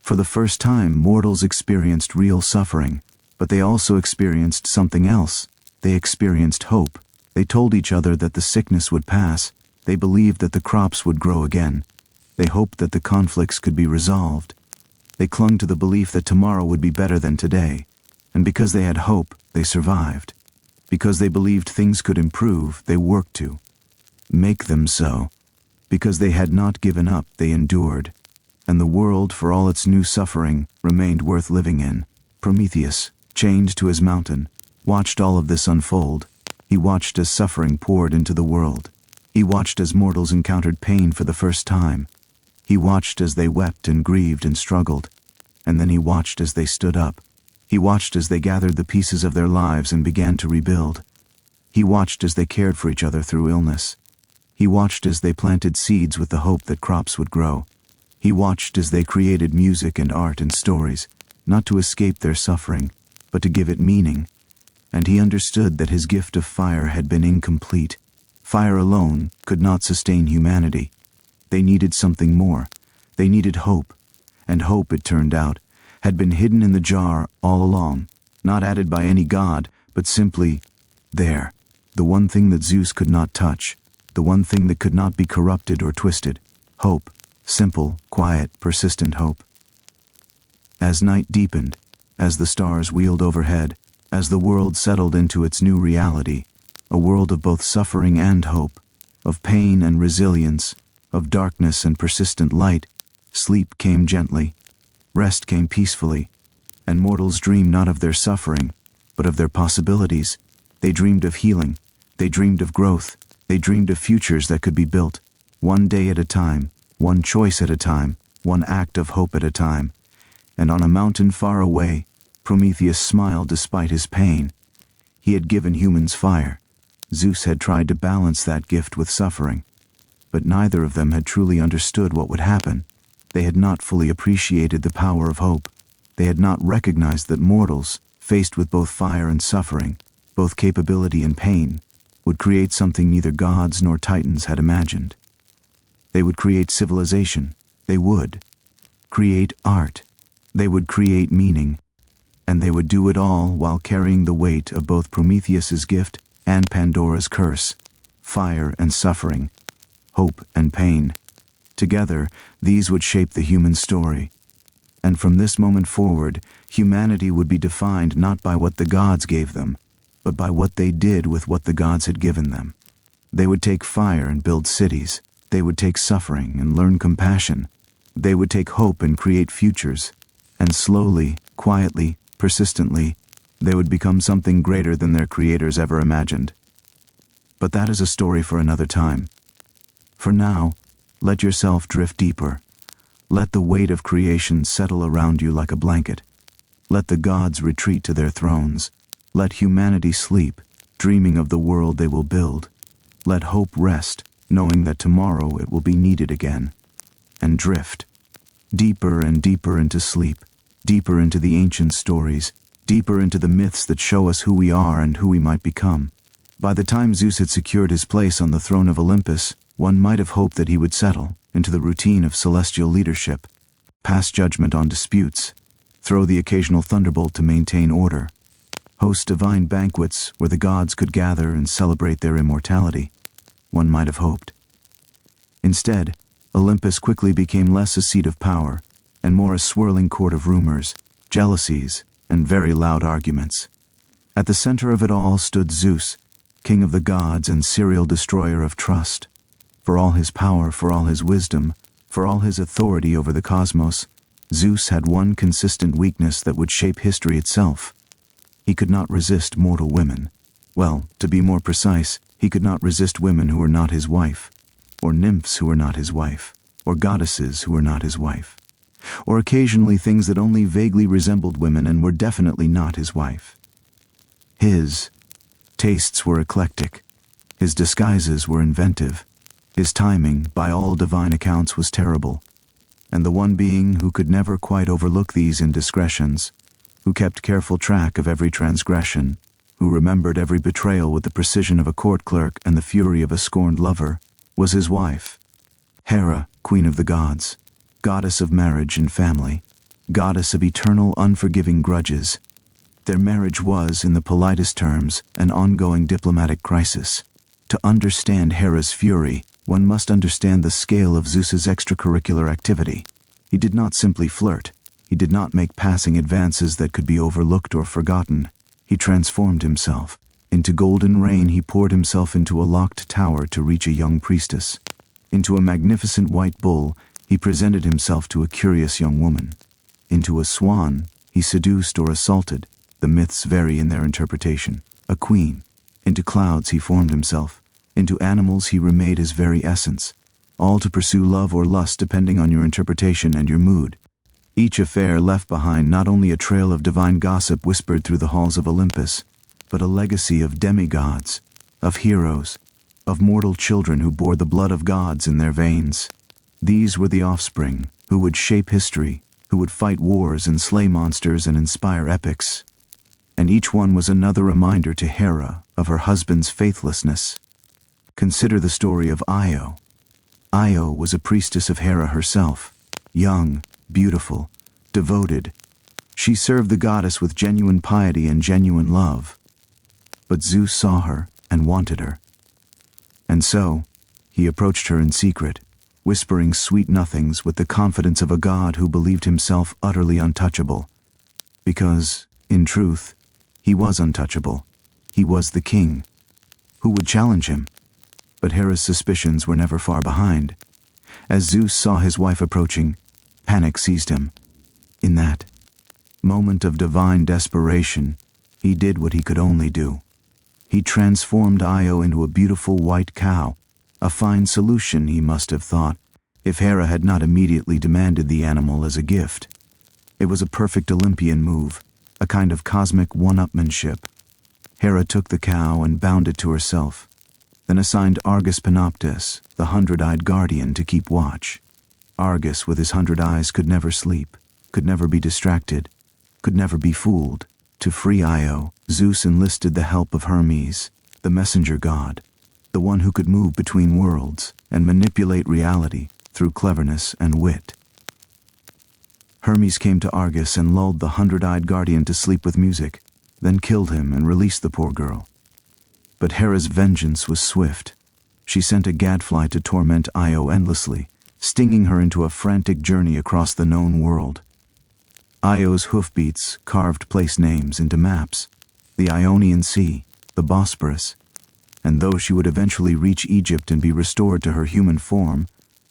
Speaker 1: For the first time, mortals experienced real suffering, but they also experienced something else. They experienced hope. They told each other that the sickness would pass. They believed that the crops would grow again. They hoped that the conflicts could be resolved. They clung to the belief that tomorrow would be better than today, and because they had hope, they survived. Because they believed things could improve, they worked to make them so. Because they had not given up, they endured, and the world, for all its new suffering, remained worth living in. Prometheus, chained to his mountain, watched all of this unfold. He watched as suffering poured into the world. He watched as mortals encountered pain for the first time. He watched as they wept and grieved and struggled. And then he watched as they stood up. He watched as they gathered the pieces of their lives and began to rebuild. He watched as they cared for each other through illness. He watched as they planted seeds with the hope that crops would grow. He watched as they created music and art and stories, not to escape their suffering, but to give it meaning. And he understood that his gift of fire had been incomplete. Fire alone could not sustain humanity. They needed something more. They needed hope. And hope, it turned out, had been hidden in the jar all along, not added by any god, but simply there. The one thing that Zeus could not touch, the one thing that could not be corrupted or twisted. Hope. Simple, quiet, persistent hope. As night deepened, as the stars wheeled overhead, as the world settled into its new reality, a world of both suffering and hope, of pain and resilience, of darkness and persistent light, sleep came gently, rest came peacefully, and mortals dreamed not of their suffering, but of their possibilities. They dreamed of healing, they dreamed of growth, they dreamed of futures that could be built, one day at a time, one choice at a time, one act of hope at a time. And on a mountain far away, Prometheus smiled despite his pain. He had given humans fire. Zeus had tried to balance that gift with suffering. But neither of them had truly understood what would happen. They had not fully appreciated the power of hope. They had not recognized that mortals, faced with both fire and suffering, both capability and pain, would create something neither gods nor titans had imagined. They would create civilization. They would create art. They would create meaning. And they would do it all while carrying the weight of both Prometheus's gift and Pandora's curse, fire and suffering, hope and pain. Together, these would shape the human story. And from this moment forward, humanity would be defined not by what the gods gave them, but by what they did with what the gods had given them. They would take fire and build cities. They would take suffering and learn compassion. They would take hope and create futures. And slowly, quietly, persistently, they would become something greater than their creators ever imagined. But that is a story for another time. For now, let yourself drift deeper. Let the weight of creation settle around you like a blanket. Let the gods retreat to their thrones. Let humanity sleep, dreaming of the world they will build. Let hope rest, knowing that tomorrow it will be needed again. And drift. Deeper and deeper into sleep. Deeper into the ancient stories. Deeper into the myths that show us who we are and who we might become. By the time Zeus had secured his place on the throne of Olympus, one might have hoped that he would settle into the routine of celestial leadership, pass judgment on disputes, throw the occasional thunderbolt to maintain order, host divine banquets where the gods could gather and celebrate their immortality. One might have hoped. Instead, Olympus quickly became less a seat of power and more a swirling court of rumors, jealousies, and very loud arguments. At the center of it all stood Zeus, king of the gods and serial destroyer of trust. For all his power, for all his wisdom, for all his authority over the cosmos, Zeus had one consistent weakness that would shape history itself. He could not resist mortal women. Well, to be more precise, he could not resist women who were not his wife, or nymphs who were not his wife, or goddesses who were not his wife, or occasionally things that only vaguely resembled women and were definitely not his wife. His tastes were eclectic. His disguises were inventive. His timing, by all divine accounts, was terrible. And the one being who could never quite overlook these indiscretions, who kept careful track of every transgression, who remembered every betrayal with the precision of a court clerk and the fury of a scorned lover, was his wife, Hera, queen of the gods, goddess of marriage and family, goddess of eternal unforgiving grudges. Their marriage was, in the politest terms, an ongoing diplomatic crisis. To understand Hera's fury, one must understand the scale of Zeus's extracurricular activity. He did not simply flirt. He did not make passing advances that could be overlooked or forgotten. He transformed himself. Into golden rain he poured himself into a locked tower to reach a young priestess. Into a magnificent white bull he presented himself to a curious young woman. Into a swan he seduced or assaulted, the myths vary in their interpretation, a queen. Into clouds he formed himself. Into animals he remade his very essence, all to pursue love or lust depending on your interpretation and your mood. Each affair left behind not only a trail of divine gossip whispered through the halls of Olympus, but a legacy of demigods, of heroes, of mortal children who bore the blood of gods in their veins. These were the offspring who would shape history, who would fight wars and slay monsters and inspire epics. And each one was another reminder to Hera of her husband's faithlessness. Consider the story of Io. Io was a priestess of Hera herself, young, beautiful, devoted. She served the goddess with genuine piety and genuine love. But Zeus saw her and wanted her. And so, he approached her in secret, whispering sweet nothings with the confidence of a god who believed himself utterly untouchable. Because, in truth, he was untouchable. He was the king. Who would challenge him? But Hera's suspicions were never far behind. As Zeus saw his wife approaching, panic seized him. In that moment of divine desperation, he did what he could only do. He transformed Io into a beautiful white cow, a fine solution, he must have thought, if Hera had not immediately demanded the animal as a gift. It was a perfect Olympian move, a kind of cosmic one-upmanship. Hera took the cow and bound it to herself, then assigned Argus Panoptes, the 100-eyed guardian, to keep watch. Argus, with his 100 eyes, could never sleep, could never be distracted, could never be fooled. To free Io, Zeus enlisted the help of Hermes, the messenger god, the one who could move between worlds and manipulate reality through cleverness and wit. Hermes came to Argus and lulled the 100-eyed guardian to sleep with music, then killed him and released the poor girl. But Hera's vengeance was swift. She sent a gadfly to torment Io endlessly, stinging her into a frantic journey across the known world. Io's hoofbeats carved place names into maps, the Ionian Sea, the Bosporus, and though she would eventually reach Egypt and be restored to her human form,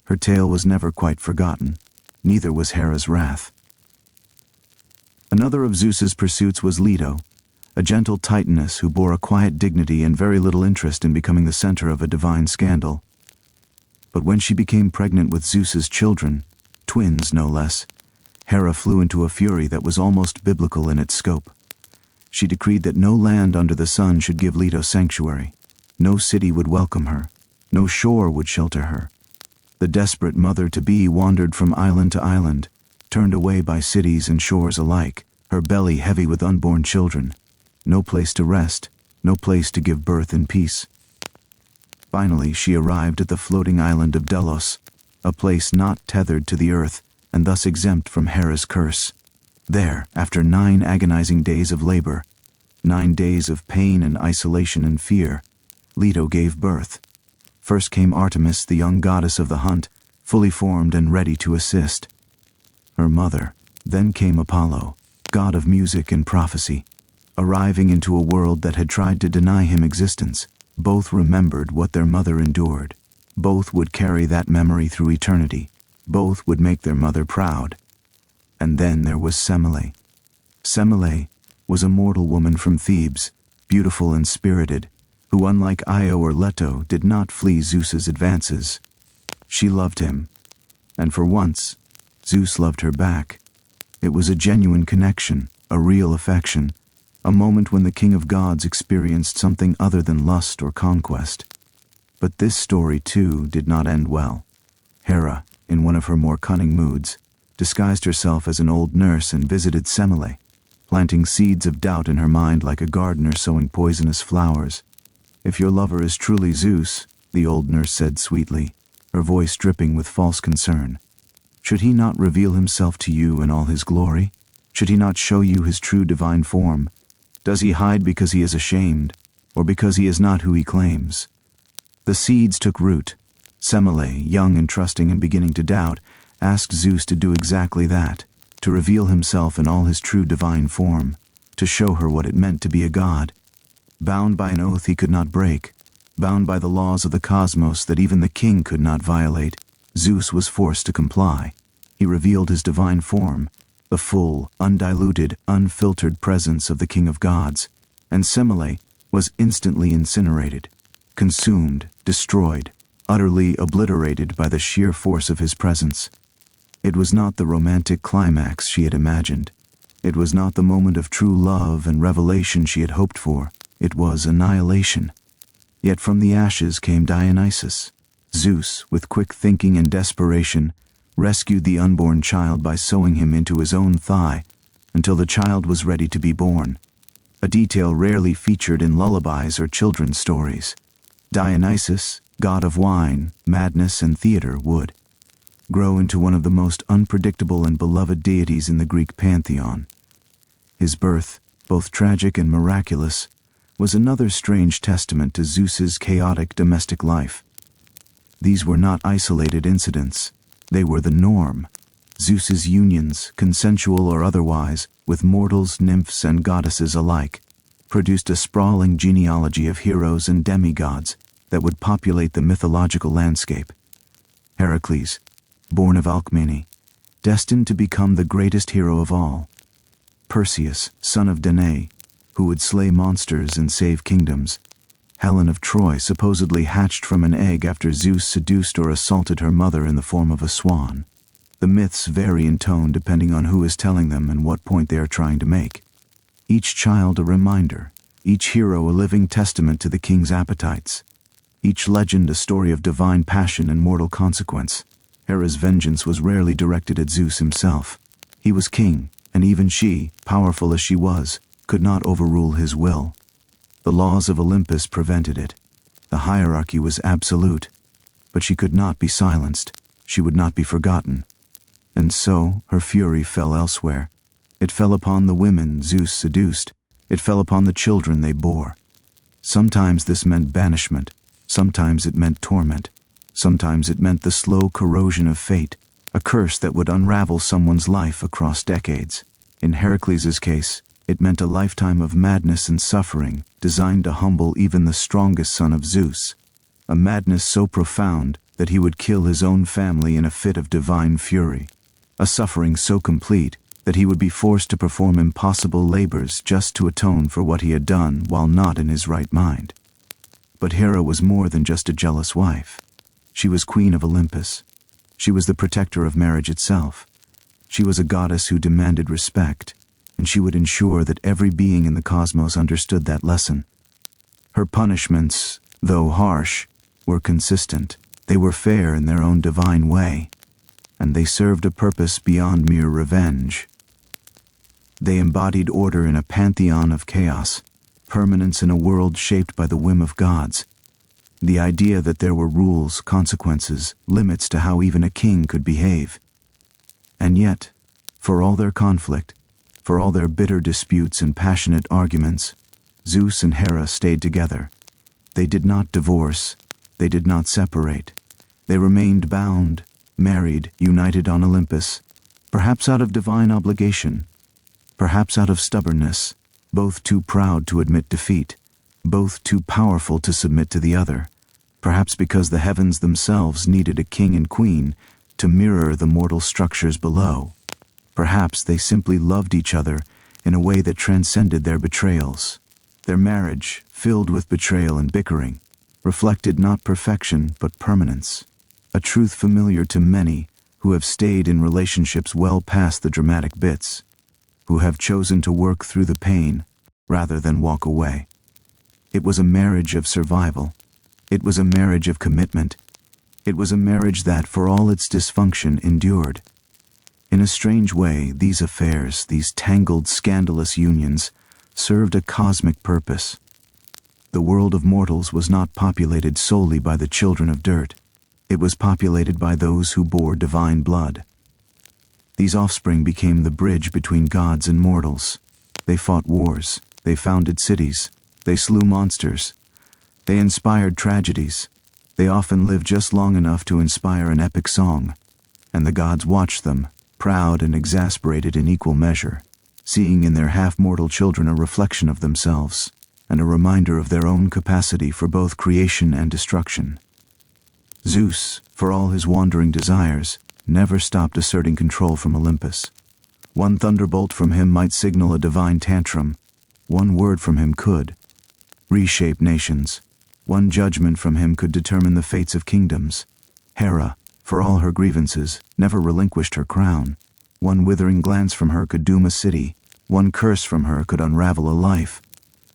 Speaker 1: her tale was never quite forgotten. Neither was Hera's wrath. Another of Zeus's pursuits was Leto, a gentle titaness who bore a quiet dignity and very little interest in becoming the center of a divine scandal. But when she became pregnant with Zeus's children, twins no less, Hera flew into a fury that was almost biblical in its scope. She decreed that no land under the sun should give Leto sanctuary. No city would welcome her. No shore would shelter her. The desperate mother-to-be wandered from island to island, turned away by cities and shores alike, her belly heavy with unborn children. No place to rest, no place to give birth in peace. Finally, she arrived at the floating island of Delos, a place not tethered to the earth, and thus exempt from Hera's curse. There, after 9 agonizing days of labor, 9 days of pain and isolation and fear, Leto gave birth. First came Artemis, the young goddess of the hunt, fully formed and ready to assist. Her mother. Then came Apollo, god of music and prophecy, arriving into a world that had tried to deny him existence. Both remembered what their mother endured. Both would carry that memory through eternity. Both would make their mother proud. And then there was Semele. Semele was a mortal woman from Thebes, beautiful and spirited, who, unlike Io or Leto, did not flee Zeus's advances. She loved him, and for once, Zeus loved her back. It was a genuine connection, a real affection, a moment when the king of gods experienced something other than lust or conquest. But this story, too, did not end well. Hera, in one of her more cunning moods, disguised herself as an old nurse and visited Semele, planting seeds of doubt in her mind like a gardener sowing poisonous flowers. "If your lover is truly Zeus," the old nurse said sweetly, her voice dripping with false concern, "should he not reveal himself to you in all his glory? Should he not show you his true divine form? Does he hide because he is ashamed, or because he is not who he claims?" The seeds took root. Semele, young and trusting and beginning to doubt, asked Zeus to do exactly that, to reveal himself in all his true divine form, to show her what it meant to be a god. Bound by an oath he could not break, bound by the laws of the cosmos that even the king could not violate, Zeus was forced to comply. He revealed his divine form, the full, undiluted, unfiltered presence of the King of Gods, and Semele was instantly incinerated, consumed, destroyed, utterly obliterated by the sheer force of his presence. It was not the romantic climax she had imagined. It was not the moment of true love and revelation she had hoped for. It was annihilation. Yet from the ashes came Dionysus. Zeus, with quick thinking and desperation, rescued the unborn child by sewing him into his own thigh until the child was ready to be born, a detail rarely featured in lullabies or children's stories. Dionysus, god of wine, madness, and theater, would grow into one of the most unpredictable and beloved deities in the Greek pantheon. His birth, both tragic and miraculous, was another strange testament to Zeus's chaotic domestic life. These were not isolated incidents. They were the norm. Zeus's unions, consensual or otherwise, with mortals, nymphs, and goddesses alike, produced a sprawling genealogy of heroes and demigods that would populate the mythological landscape. Heracles, born of Alcmene, destined to become the greatest hero of all. Perseus, son of Danae, who would slay monsters and save kingdoms. Helen of Troy, supposedly hatched from an egg after Zeus seduced or assaulted her mother in the form of a swan. The myths vary in tone depending on who is telling them and what point they are trying to make. Each child a reminder, each hero a living testament to the king's appetites. Each legend a story of divine passion and mortal consequence. Hera's vengeance was rarely directed at Zeus himself. He was king, and even she, powerful as she was, could not overrule his will. The laws of Olympus prevented it. The hierarchy was absolute. But she could not be silenced. She would not be forgotten. And so her fury fell elsewhere. It fell upon the women Zeus seduced. It fell upon the children they bore. Sometimes this meant banishment. Sometimes it meant torment. Sometimes it meant the slow corrosion of fate, a curse that would unravel someone's life across decades. In Heracles' case, it meant a lifetime of madness and suffering, designed to humble even the strongest son of Zeus. A madness so profound that he would kill his own family in a fit of divine fury. A suffering so complete that he would be forced to perform impossible labors just to atone for what he had done while not in his right mind. But Hera was more than just a jealous wife. She was queen of Olympus. She was the protector of marriage itself. She was a goddess who demanded respect, and she would ensure that every being in the cosmos understood that lesson. Her punishments, though harsh, were consistent. They were fair in their own divine way, and they served a purpose beyond mere revenge. They embodied order in a pantheon of chaos, permanence in a world shaped by the whim of gods. The idea that there were rules, consequences, limits to how even a king could behave. And yet, for all their conflict, for all their bitter disputes and passionate arguments, Zeus and Hera stayed together. They did not divorce. They did not separate. They remained bound, married, united on Olympus, perhaps out of divine obligation, perhaps out of stubbornness, both too proud to admit defeat, both too powerful to submit to the other, perhaps because the heavens themselves needed a king and queen to mirror the mortal structures below. Perhaps they simply loved each other in a way that transcended their betrayals. Their marriage, filled with betrayal and bickering, reflected not perfection but permanence, a truth familiar to many who have stayed in relationships well past the dramatic bits, who have chosen to work through the pain rather than walk away. It was a marriage of survival. It was a marriage of commitment. It was a marriage that, for all its dysfunction, endured. In a strange way, these affairs, these tangled, scandalous unions, served a cosmic purpose. The world of mortals was not populated solely by the children of dirt. It was populated by those who bore divine blood. These offspring became the bridge between gods and mortals. They fought wars. They founded cities. They slew monsters. They inspired tragedies. They often lived just long enough to inspire an epic song. And the gods watched them, proud and exasperated in equal measure, seeing in their half-mortal children a reflection of themselves, and a reminder of their own capacity for both creation and destruction. Zeus, for all his wandering desires, never stopped asserting control from Olympus. One thunderbolt from him might signal a divine tantrum. One word from him could reshape nations. One judgment from him could determine the fates of kingdoms. Hera, for all her grievances, never relinquished her crown. One withering glance from her could doom a city. One curse from her could unravel a life.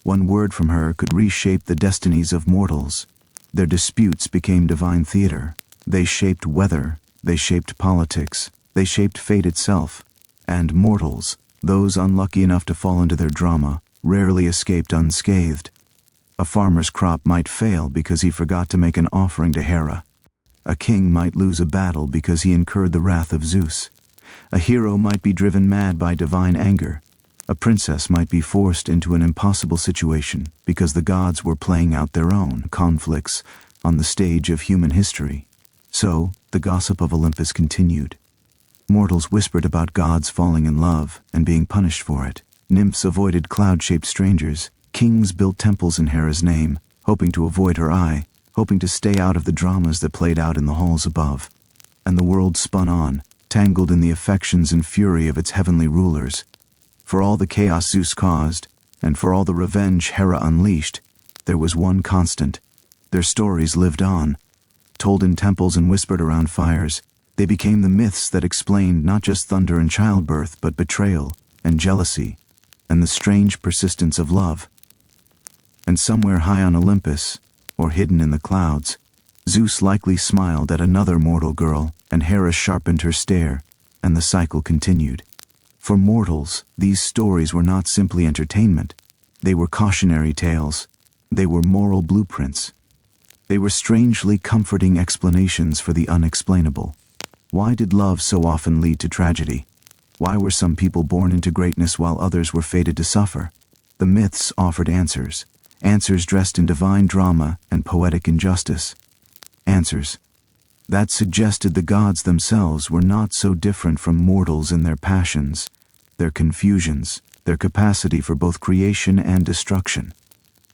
Speaker 1: One word from her could reshape the destinies of mortals. Their disputes became divine theater. They shaped weather. They shaped politics. They shaped fate itself. And mortals, those unlucky enough to fall into their drama, rarely escaped unscathed. A farmer's crop might fail because he forgot to make an offering to Hera. A king might lose a battle because he incurred the wrath of Zeus. A hero might be driven mad by divine anger. A princess might be forced into an impossible situation because the gods were playing out their own conflicts on the stage of human history. So, the gossip of Olympus continued. Mortals whispered about gods falling in love and being punished for it. Nymphs avoided cloud-shaped strangers. Kings built temples in Hera's name, hoping to avoid her eye, hoping to stay out of the dramas that played out in the halls above. And the world spun on, tangled in the affections and fury of its heavenly rulers. For all the chaos Zeus caused, and for all the revenge Hera unleashed, there was one constant. Their stories lived on. Told in temples and whispered around fires, they became the myths that explained not just thunder and childbirth, but betrayal and jealousy, and the strange persistence of love. And somewhere high on Olympus, or hidden in the clouds, Zeus likely smiled at another mortal girl, and Hera sharpened her stare, and the cycle continued. For mortals, these stories were not simply entertainment. They were cautionary tales. They were moral blueprints. They were strangely comforting explanations for the unexplainable. Why did love so often lead to tragedy? Why were some people born into greatness while others were fated to suffer? The myths offered answers. Answers dressed in divine drama and poetic injustice. Answers that suggested the gods themselves were not so different from mortals in their passions, their confusions, their capacity for both creation and destruction.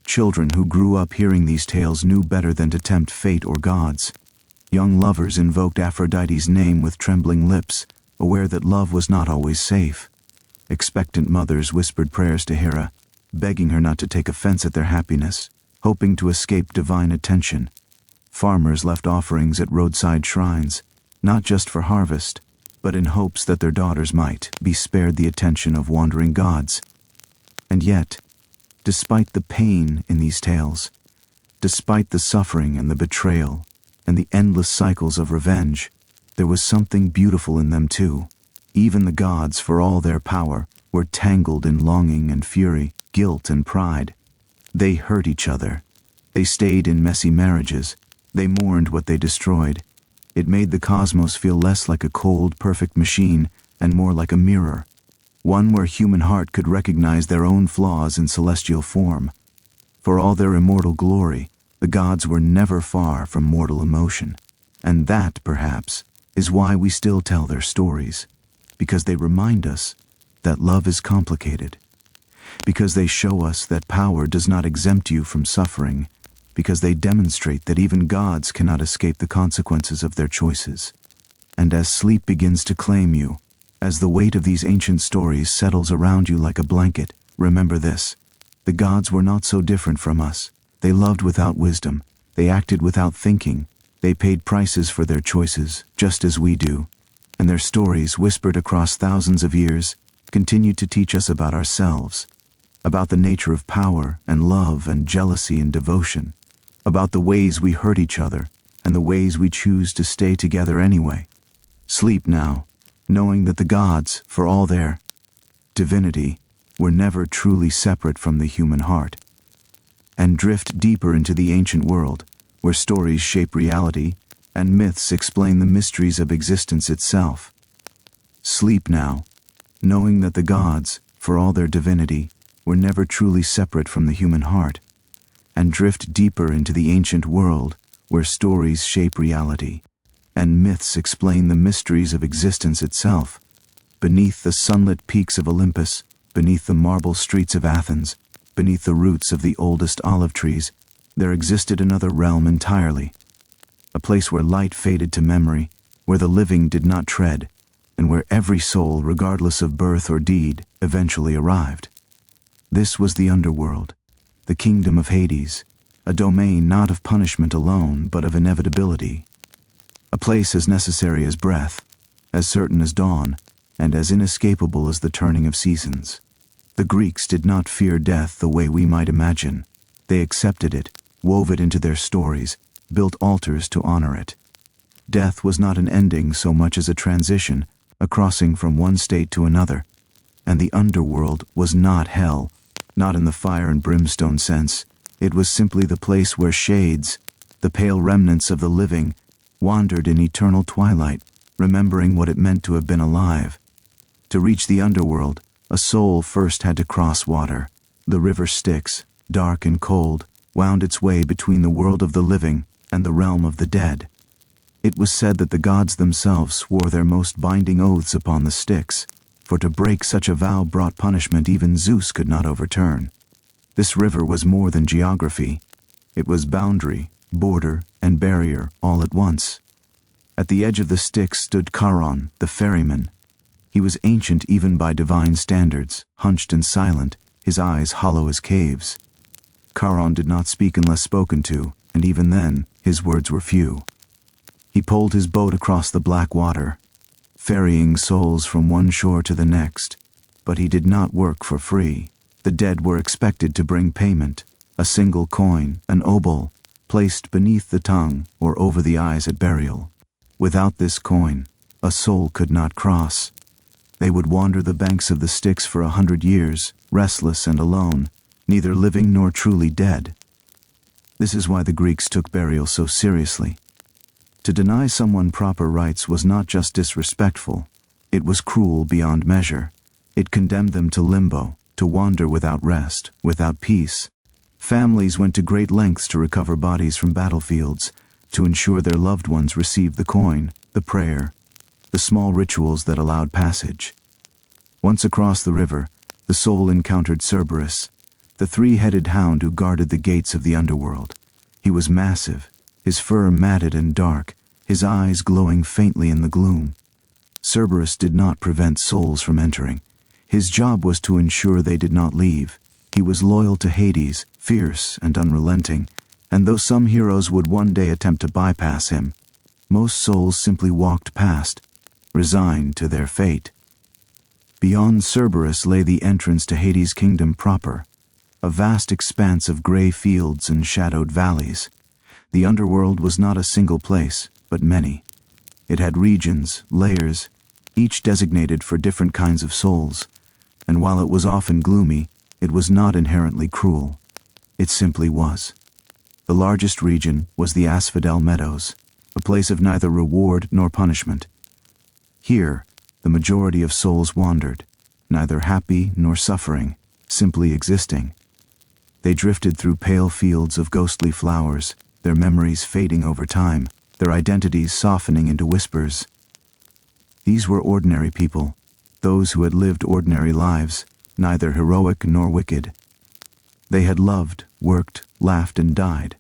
Speaker 1: Children who grew up hearing these tales knew better than to tempt fate or gods. Young lovers invoked Aphrodite's name with trembling lips, aware that love was not always safe. Expectant mothers whispered prayers to Hera, begging her not to take offense at their happiness, hoping to escape divine attention. Farmers left offerings at roadside shrines, not just for harvest, but in hopes that their daughters might be spared the attention of wandering gods. And yet, despite the pain in these tales, despite the suffering and the betrayal, and the endless cycles of revenge, there was something beautiful in them too. Even the gods, for all their power, were tangled in longing and fury, guilt and pride. They hurt each other. They stayed in messy marriages. They mourned what they destroyed. It made the cosmos feel less like a cold, perfect machine and more like a mirror, one where human heart could recognize their own flaws in celestial form. For all their immortal glory, the gods were never far from mortal emotion. And that, perhaps, is why we still tell their stories, because they remind us that love is complicated, because they show us that power does not exempt you from suffering, because they demonstrate that even gods cannot escape the consequences of their choices. And as sleep begins to claim you, as the weight of these ancient stories settles around you like a blanket, remember this: the gods were not so different from us. They loved without wisdom. They acted without thinking. They paid prices for their choices, just as we do. And their stories, whispered across thousands of years, continue to teach us about ourselves, about the nature of power and love and jealousy and devotion, about the ways we hurt each other and the ways we choose to stay together anyway. Sleep now, knowing that the gods, for all their divinity, were never truly separate from the human heart. And drift deeper into the ancient world, where stories shape reality and myths explain the mysteries of existence itself. Sleep now, knowing that the gods, for all their divinity, were never truly separate from the human heart. And drift deeper into the ancient world, where stories shape reality and myths explain the mysteries of existence itself. Beneath the sunlit peaks of Olympus, beneath the marble streets of Athens, beneath the roots of the oldest olive trees, there existed another realm entirely. A place where light faded to memory, where the living did not tread, and where every soul, regardless of birth or deed, eventually arrived. This was the underworld, the kingdom of Hades, a domain not of punishment alone, but of inevitability. A place as necessary as breath, as certain as dawn, and as inescapable as the turning of seasons. The Greeks did not fear death the way we might imagine. They accepted it, wove it into their stories, built altars to honor it. Death was not an ending so much as a transition, a crossing from one state to another. And the underworld was not hell, not in the fire and brimstone sense. It was simply the place where shades, the pale remnants of the living, wandered in eternal twilight, remembering what it meant to have been alive. To reach the underworld, a soul first had to cross water. The river Styx, dark and cold, wound its way between the world of the living and the realm of the dead. It was said that the gods themselves swore their most binding oaths upon the Styx, for to break such a vow brought punishment even Zeus could not overturn. This river was more than geography. It was boundary, border, and barrier all at once. At the edge of the Styx stood Charon, the ferryman. He was ancient even by divine standards, hunched and silent, his eyes hollow as caves. Charon did not speak unless spoken to, and even then, his words were few. He poled his boat across the black water, ferrying souls from one shore to the next, but he did not work for free. The dead were expected to bring payment, a single coin, an obol, placed beneath the tongue or over the eyes at burial. Without this coin, a soul could not cross. They would wander the banks of the Styx for 100 years, restless and alone, neither living nor truly dead. This is why the Greeks took burial so seriously. To deny someone proper rites was not just disrespectful, it was cruel beyond measure. It condemned them to limbo, to wander without rest, without peace. Families went to great lengths to recover bodies from battlefields, to ensure their loved ones received the coin, the prayer, the small rituals that allowed passage. Once across the river, the soul encountered Cerberus, the three-headed hound who guarded the gates of the underworld. He was massive, his fur matted and dark, his eyes glowing faintly in the gloom. Cerberus did not prevent souls from entering. His job was to ensure they did not leave. He was loyal to Hades, fierce and unrelenting, and though some heroes would one day attempt to bypass him, most souls simply walked past, resigned to their fate. Beyond Cerberus lay the entrance to Hades' kingdom proper, a vast expanse of gray fields and shadowed valleys. The underworld was not a single place, but many. It had regions, layers, each designated for different kinds of souls, and while it was often gloomy, it was not inherently cruel. It simply was. The largest region was the Asphodel Meadows, a place of neither reward nor punishment. Here, the majority of souls wandered, neither happy nor suffering, simply existing. They drifted through pale fields of ghostly flowers, their memories fading over time, their identities softening into whispers. These were ordinary people, those who had lived ordinary lives, neither heroic nor wicked. They had loved, worked, laughed, and died,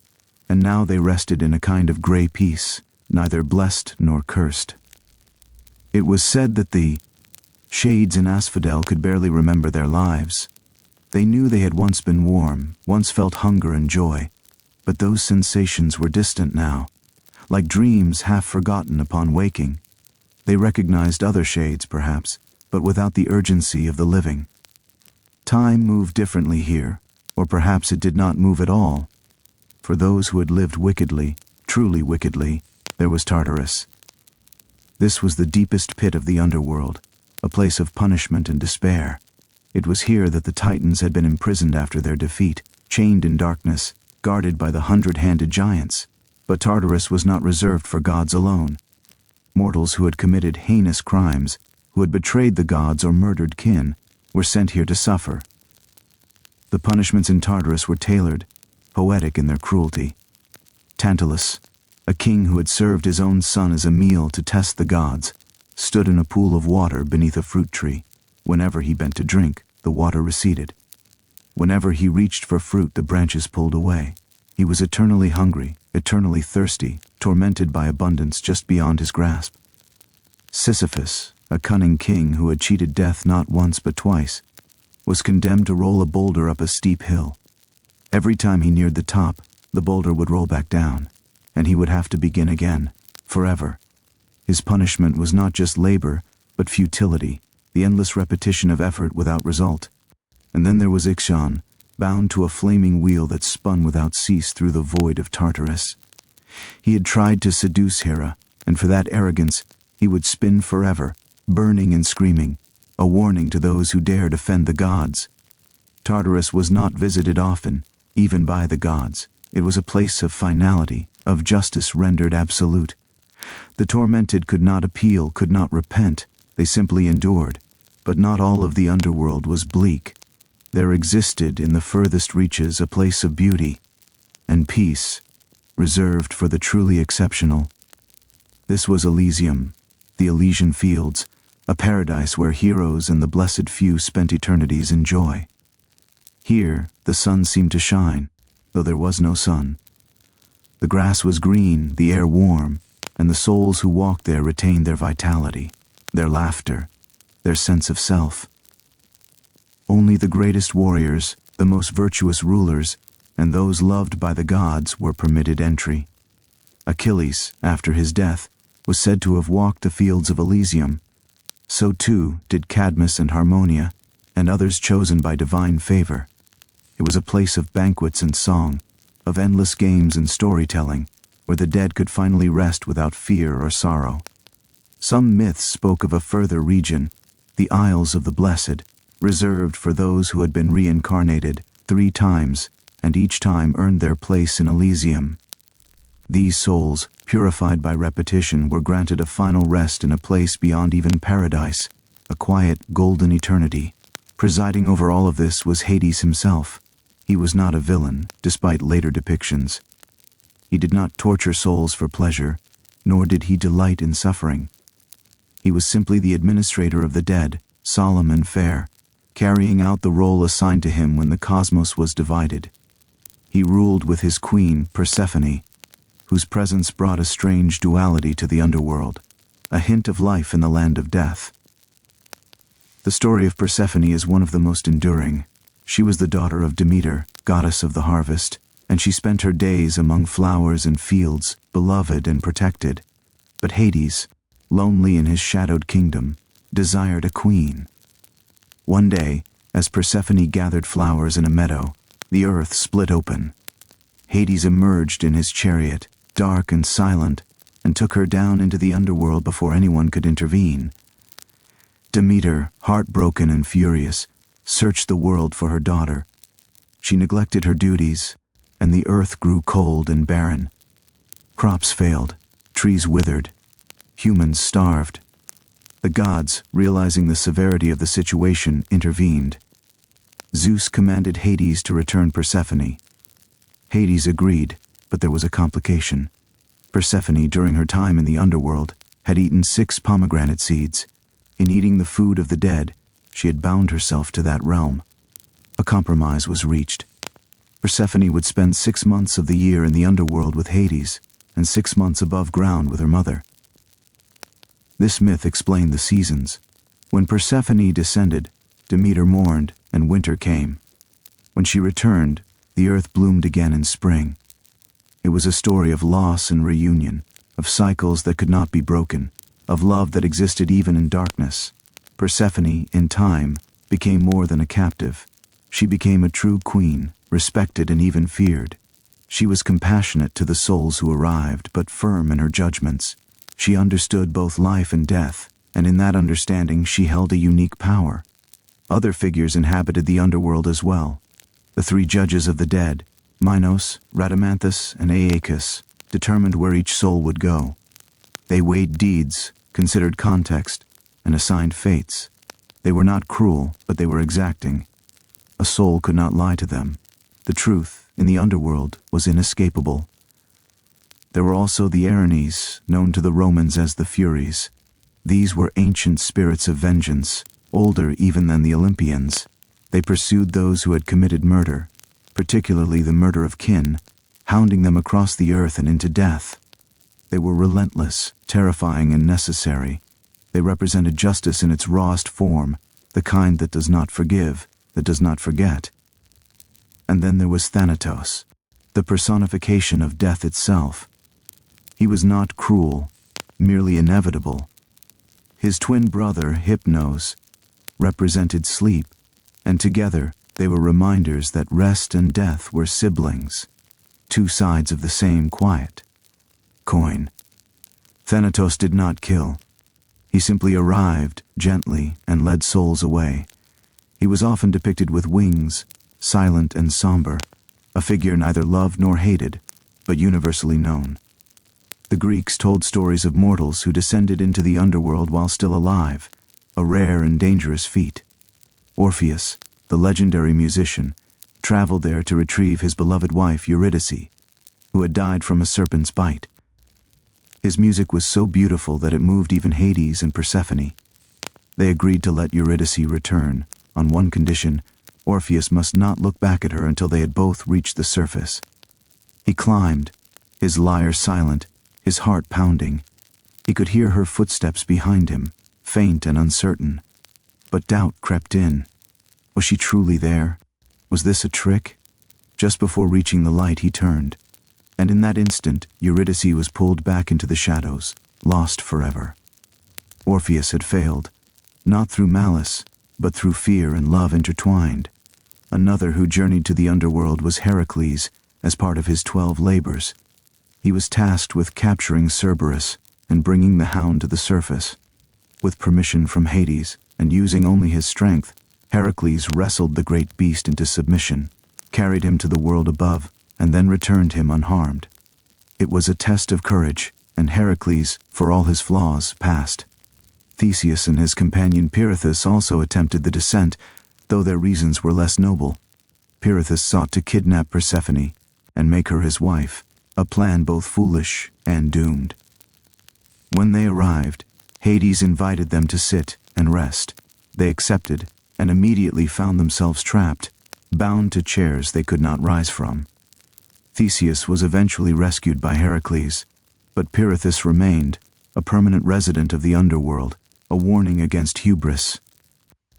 Speaker 1: and now they rested in a kind of gray peace, neither blessed nor cursed. It was said that the shades in Asphodel could barely remember their lives. They knew they had once been warm, once felt hunger and joy, but those sensations were distant now, like dreams half forgotten upon waking. They recognized other shades, perhaps, but without the urgency of the living. Time moved differently here, or perhaps it did not move at all. For those who had lived wickedly, truly wickedly, there was Tartarus. This was the deepest pit of the underworld, a place of punishment and despair. It was here that the Titans had been imprisoned after their defeat, chained in darkness, guarded by the 100-handed giants. But Tartarus was not reserved for gods alone. Mortals who had committed heinous crimes, who had betrayed the gods or murdered kin, were sent here to suffer. The punishments in Tartarus were tailored, poetic in their cruelty. Tantalus, a king who had served his own son as a meal to test the gods, stood in a pool of water beneath a fruit tree. Whenever he bent to drink, the water receded. Whenever he reached for fruit, the branches pulled away. He was eternally hungry, eternally thirsty, tormented by abundance just beyond his grasp. Sisyphus, a cunning king who had cheated death not once but twice, was condemned to roll a boulder up a steep hill. Every time he neared the top, the boulder would roll back down, and he would have to begin again, forever. His punishment was not just labor, but futility, the endless repetition of effort without result. And then there was Ixion, bound to a flaming wheel that spun without cease through the void of Tartarus. He had tried to seduce Hera, and for that arrogance, he would spin forever, burning and screaming, a warning to those who dared offend the gods. Tartarus was not visited often, even by the gods. It was a place of finality, of justice rendered absolute. The tormented could not appeal, could not repent, they simply endured. But not all of the underworld was bleak. There existed in the furthest reaches a place of beauty and peace, reserved for the truly exceptional. This was Elysium, the Elysian Fields, a paradise where heroes and the blessed few spent eternities in joy. Here, the sun seemed to shine, though there was no sun. The grass was green, the air warm, and the souls who walked there retained their vitality, their laughter, their sense of self. Only the greatest warriors, the most virtuous rulers, and those loved by the gods were permitted entry. Achilles, after his death, was said to have walked the fields of Elysium. So too did Cadmus and Harmonia, and others chosen by divine favor. It was a place of banquets and song, of endless games and storytelling, where the dead could finally rest without fear or sorrow. Some myths spoke of a further region, the Isles of the Blessed, reserved for those who had been reincarnated 3 times, and each time earned their place in Elysium. These souls, purified by repetition, were granted a final rest in a place beyond even paradise, a quiet, golden eternity. Presiding over all of this was Hades himself. He was not a villain, despite later depictions. He did not torture souls for pleasure, nor did he delight in suffering. He was simply the administrator of the dead, solemn and fair, carrying out the role assigned to him when the cosmos was divided. He ruled with his queen, Persephone, whose presence brought a strange duality to the underworld, a hint of life in the land of death. The story of Persephone is one of the most enduring. She was the daughter of Demeter, goddess of the harvest, and she spent her days among flowers and fields, beloved and protected. But Hades, lonely in his shadowed kingdom, desired a queen. One day, as Persephone gathered flowers in a meadow, the earth split open. Hades emerged in his chariot, dark and silent, and took her down into the underworld before anyone could intervene. Demeter, heartbroken and furious, searched the world for her daughter. She neglected her duties, and the earth grew cold and barren. Crops failed, trees withered, humans starved. The gods, realizing the severity of the situation, intervened. Zeus commanded Hades to return Persephone. Hades agreed, but there was a complication. Persephone, during her time in the underworld, had eaten 6 pomegranate seeds. In eating the food of the dead, she had bound herself to that realm. A compromise was reached. Persephone would spend 6 months of the year in the underworld with Hades, and 6 months above ground with her mother. This myth explained the seasons. When Persephone descended, Demeter mourned, and winter came. When she returned, the earth bloomed again in spring. It was a story of loss and reunion, of cycles that could not be broken, of love that existed even in darkness. Persephone, in time, became more than a captive. She became a true queen, respected and even feared. She was compassionate to the souls who arrived, but firm in her judgments. She understood both life and death, and in that understanding she held a unique power. Other figures inhabited the underworld as well. The 3 judges of the dead, Minos, Rhadamanthus, and Aeacus, determined where each soul would go. They weighed deeds, considered context, and assigned fates. They were not cruel, but they were exacting. A soul could not lie to them. The truth, in the underworld, was inescapable. There were also the Erinyes, known to the Romans as the Furies. These were ancient spirits of vengeance, older even than the Olympians. They pursued those who had committed murder, particularly the murder of kin, hounding them across the earth and into death. They were relentless, terrifying, and necessary. They represented justice in its rawest form, the kind that does not forgive, that does not forget. And then there was Thanatos, the personification of death itself. He was not cruel, merely inevitable. His twin brother, Hypnos, represented sleep, and together they were reminders that rest and death were siblings, two sides of the same quiet coin. Thanatos did not kill. He simply arrived, gently, and led souls away. He was often depicted with wings, silent and somber, a figure neither loved nor hated, but universally known. The Greeks told stories of mortals who descended into the underworld while still alive, a rare and dangerous feat. Orpheus, the legendary musician, traveled there to retrieve his beloved wife Eurydice, who had died from a serpent's bite. His music was so beautiful that it moved even Hades and Persephone. They agreed to let Eurydice return, on one condition: Orpheus must not look back at her until they had both reached the surface. He climbed, his lyre silent, his heart pounding. He could hear her footsteps behind him, faint and uncertain. But doubt crept in. Was she truly there? Was this a trick? Just before reaching the light, he turned, and in that instant Eurydice was pulled back into the shadows, lost forever. Orpheus had failed, not through malice, but through fear and love intertwined. Another who journeyed to the underworld was Heracles, as part of his 12 labors. He was tasked with capturing Cerberus and bringing the hound to the surface. With permission from Hades, and using only his strength, Heracles wrestled the great beast into submission, carried him to the world above, and then returned him unharmed. It was a test of courage, and Heracles, for all his flaws, passed. Theseus and his companion Pirithous also attempted the descent, though their reasons were less noble. Pirithous sought to kidnap Persephone and make her his wife, a plan both foolish and doomed. When they arrived, Hades invited them to sit and rest. They accepted, and immediately found themselves trapped, bound to chairs they could not rise from. Theseus was eventually rescued by Heracles, but Pirithous remained, a permanent resident of the underworld, a warning against hubris.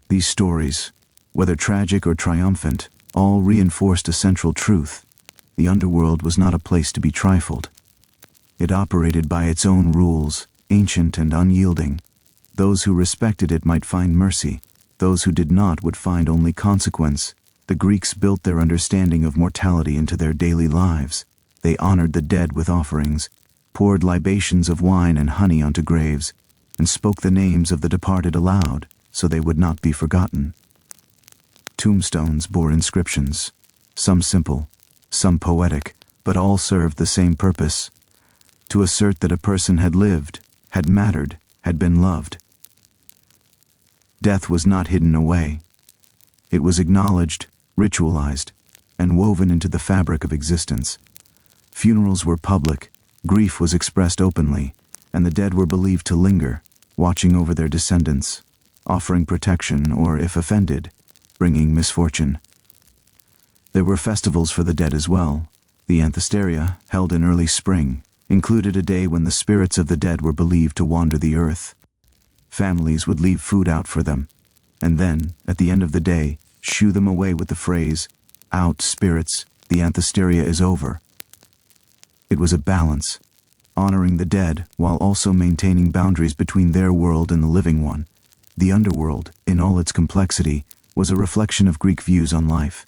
Speaker 1: These stories, whether tragic or triumphant, all reinforced a central truth: the underworld was not a place to be trifled. It operated by its own rules, ancient and unyielding. Those who respected it might find mercy. Those who did not would find only consequence. The Greeks built their understanding of mortality into their daily lives. They honored the dead with offerings, poured libations of wine and honey onto graves, and spoke the names of the departed aloud, so they would not be forgotten. Tombstones bore inscriptions, some simple, some poetic, but all served the same purpose: to assert that a person had lived, had mattered, had been loved. Death was not hidden away. It was acknowledged, ritualized, and woven into the fabric of existence. Funerals were public, grief was expressed openly, and the dead were believed to linger, watching over their descendants, offering protection or, if offended, bringing misfortune. There were festivals for the dead as well. The Anthesteria, held in early spring, included a day when the spirits of the dead were believed to wander the earth. Families would leave food out for them, and then, at the end of the day, shoo them away with the phrase, "Out, spirits, the Anthesteria is over." It was a balance, honoring the dead while also maintaining boundaries between their world and the living one. The underworld, in all its complexity, was a reflection of Greek views on life.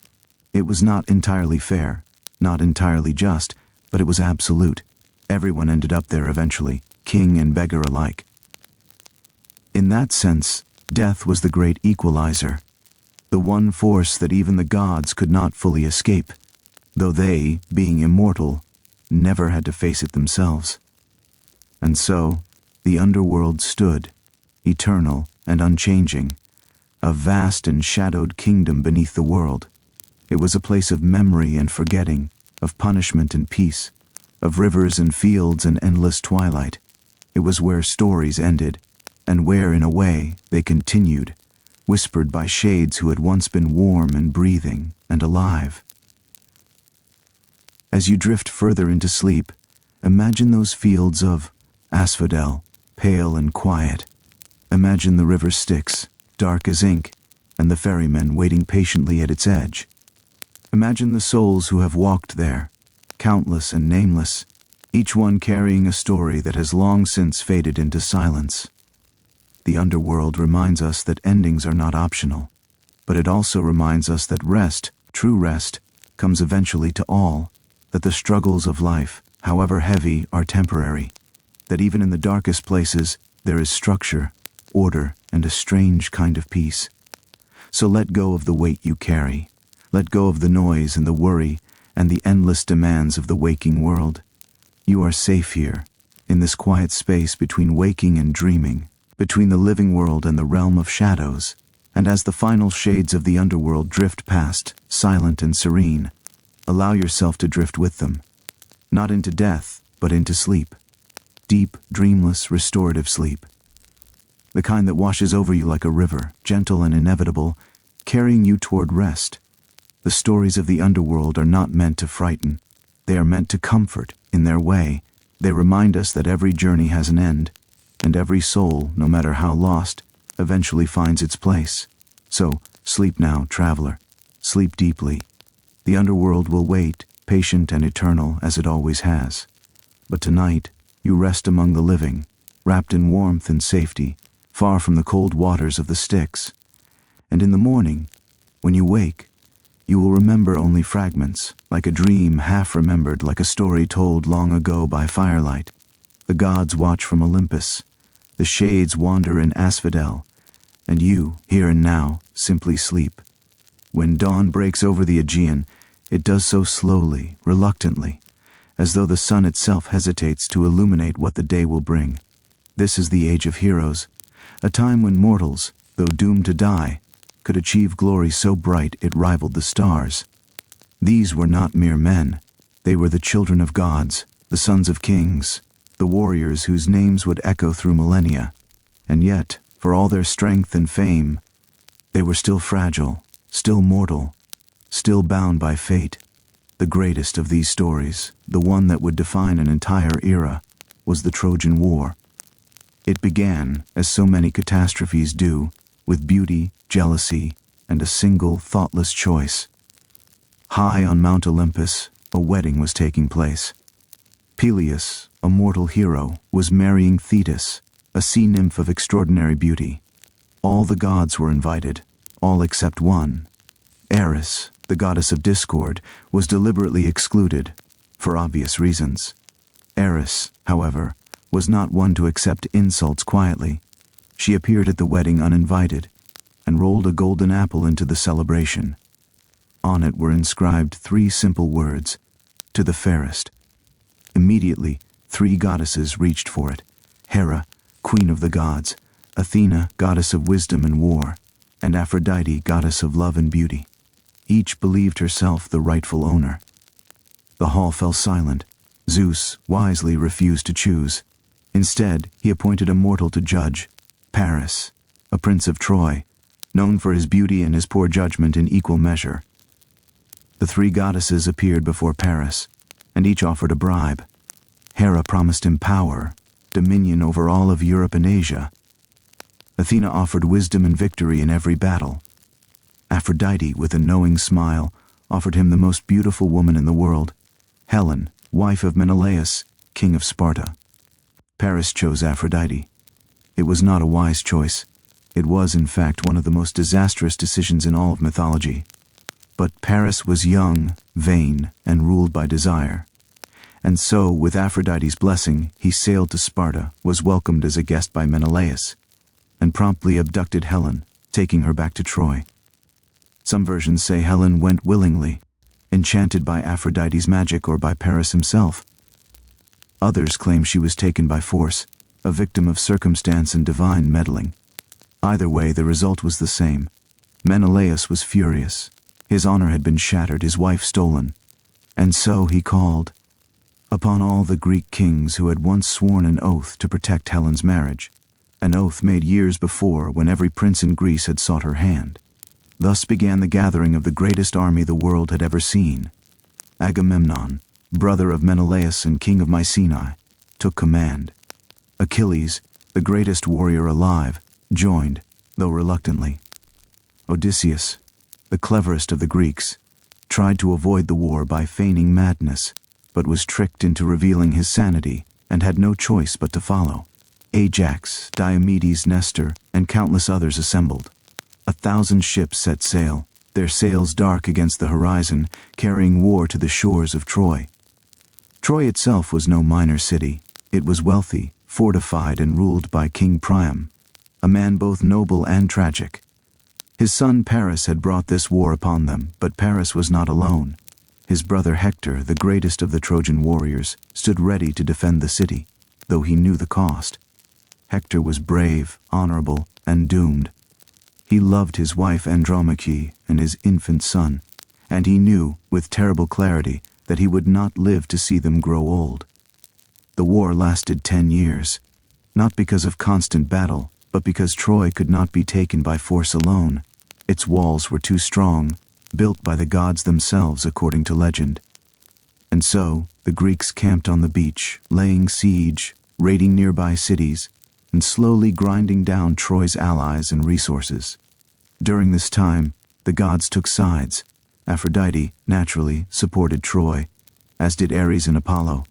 Speaker 1: It was not entirely fair, not entirely just, but it was absolute. Everyone ended up there eventually, king and beggar alike. In that sense, death was the great equalizer, the one force that even the gods could not fully escape, though they, being immortal, never had to face it themselves. And so, the underworld stood, eternal and unchanging, a vast and shadowed kingdom beneath the world. It was a place of memory and forgetting, of punishment and peace, of rivers and fields and endless twilight. It was where stories ended, and where, in a way, they continued, whispered by shades who had once been warm and breathing and alive. As you drift further into sleep, imagine those fields of asphodel, pale and quiet. Imagine the river Styx, dark as ink, and the ferrymen waiting patiently at its edge. Imagine the souls who have walked there, countless and nameless, each one carrying a story that has long since faded into silence. The underworld reminds us that endings are not optional, but it also reminds us that rest, true rest, comes eventually to all, that the struggles of life, however heavy, are temporary, that even in the darkest places there is structure, order, and a strange kind of peace. So let go of the weight you carry. Let go of the noise and the worry and the endless demands of the waking world. You are safe here, in this quiet space between waking and dreaming, between the living world and the realm of shadows. And as the final shades of the underworld drift past, silent and serene, allow yourself to drift with them, not into death, but into sleep. Deep, dreamless, restorative sleep. The kind that washes over you like a river, gentle and inevitable, carrying you toward rest. The stories of the underworld are not meant to frighten. They are meant to comfort, in their way. They remind us that every journey has an end, and every soul, no matter how lost, eventually finds its place. So, sleep now, traveler. Sleep deeply. The underworld will wait, patient and eternal as it always has. But tonight, you rest among the living, wrapped in warmth and safety, far from the cold waters of the Styx. And in the morning, when you wake, you will remember only fragments, like a dream half remembered, like a story told long ago by firelight. The gods watch from Olympus, the shades wander in asphodel, and you, here and now, simply sleep. When dawn breaks over the Aegean, it does so slowly, reluctantly, as though the sun itself hesitates to illuminate what the day will bring. This is the age of heroes, a time when mortals, though doomed to die, could achieve glory so bright it rivaled the stars. These were not mere men. They were the children of gods, the sons of kings, the warriors whose names would echo through millennia. And yet, for all their strength and fame, they were still fragile, still mortal, still bound by fate. The greatest of these stories, the one that would define an entire era, was the Trojan War. It began, as so many catastrophes do, with beauty, jealousy, and a single thoughtless choice. High on Mount Olympus, a wedding was taking place. Peleus, a mortal hero, was marrying Thetis, a sea nymph of extraordinary beauty. All the gods were invited, all except one. Eris, the goddess of discord, was deliberately excluded, for obvious reasons. Eris, however, was not one to accept insults quietly. She appeared at the wedding uninvited, and rolled a golden apple into the celebration. On it were inscribed 3 simple words, "To the fairest." Immediately, 3 goddesses reached for it: Hera, queen of the gods; Athena, goddess of wisdom and war; and Aphrodite, goddess of love and beauty. Each believed herself the rightful owner. The hall fell silent. Zeus wisely refused to choose. Instead, he appointed a mortal to judge, Paris, a prince of Troy, known for his beauty and his poor judgment in equal measure. The 3 goddesses appeared before Paris, and each offered a bribe. Hera promised him power, dominion over all of Europe and Asia. Athena offered wisdom and victory in every battle. Aphrodite, with a knowing smile, offered him the most beautiful woman in the world, Helen, wife of Menelaus, king of Sparta. Paris chose Aphrodite. It was not a wise choice. It was, in fact, one of the most disastrous decisions in all of mythology. But Paris was young, vain, and ruled by desire. And so, with Aphrodite's blessing, he sailed to Sparta, was welcomed as a guest by Menelaus, and promptly abducted Helen, taking her back to Troy. Some versions say Helen went willingly, enchanted by Aphrodite's magic or by Paris himself. Others claim she was taken by force, a victim of circumstance and divine meddling. Either way, the result was the same. Menelaus was furious. His honor had been shattered, his wife stolen. And so he called upon all the Greek kings who had once sworn an oath to protect Helen's marriage. an oath made years before when every prince in Greece had sought her hand. Thus began the gathering of the greatest army the world had ever seen. Agamemnon, brother of Menelaus and king of Mycenae, took command. Achilles, the greatest warrior alive, joined, though reluctantly. Odysseus, the cleverest of the Greeks, tried to avoid the war by feigning madness, but was tricked into revealing his sanity and had no choice but to follow. Ajax, Diomedes, Nestor, and countless others assembled. 1,000 ships set sail, their sails dark against the horizon, carrying war to the shores of Troy. Troy itself was no minor city. It was wealthy, fortified, and ruled by King Priam, a man both noble and tragic. His son Paris had brought this war upon them, but Paris was not alone. His brother Hector, the greatest of the Trojan warriors, stood ready to defend the city, though he knew the cost. Hector was brave, honorable, and doomed. He loved his wife Andromache and his infant son, and he knew, with terrible clarity, that he would not live to see them grow old. The war lasted 10 years, not because of constant battle, but because Troy could not be taken by force alone. Its walls were too strong, built by the gods themselves according to legend. And so, the Greeks camped on the beach, laying siege, raiding nearby cities, and slowly grinding down Troy's allies and resources. During this time, the gods took sides. Aphrodite, naturally, supported Troy, as did Ares and Apollo.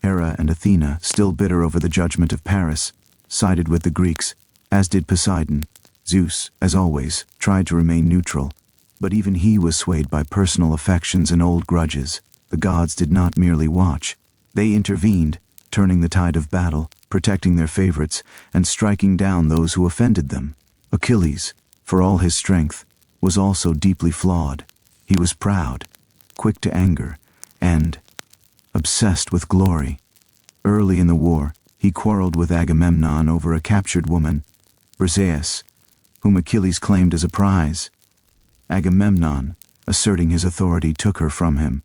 Speaker 1: Hera and Athena, still bitter over the judgment of Paris, sided with the Greeks, as did Poseidon. Zeus, as always, tried to remain neutral, but even he was swayed by personal affections and old grudges. The gods did not merely watch. They intervened, turning the tide of battle, protecting their favorites, and striking down those who offended them. Achilles, for all his strength, was also deeply flawed. He was proud, quick to anger, and obsessed with glory. Early in the war, he quarreled with Agamemnon over a captured woman, Briseis, whom Achilles claimed as a prize. Agamemnon, asserting his authority, took her from him.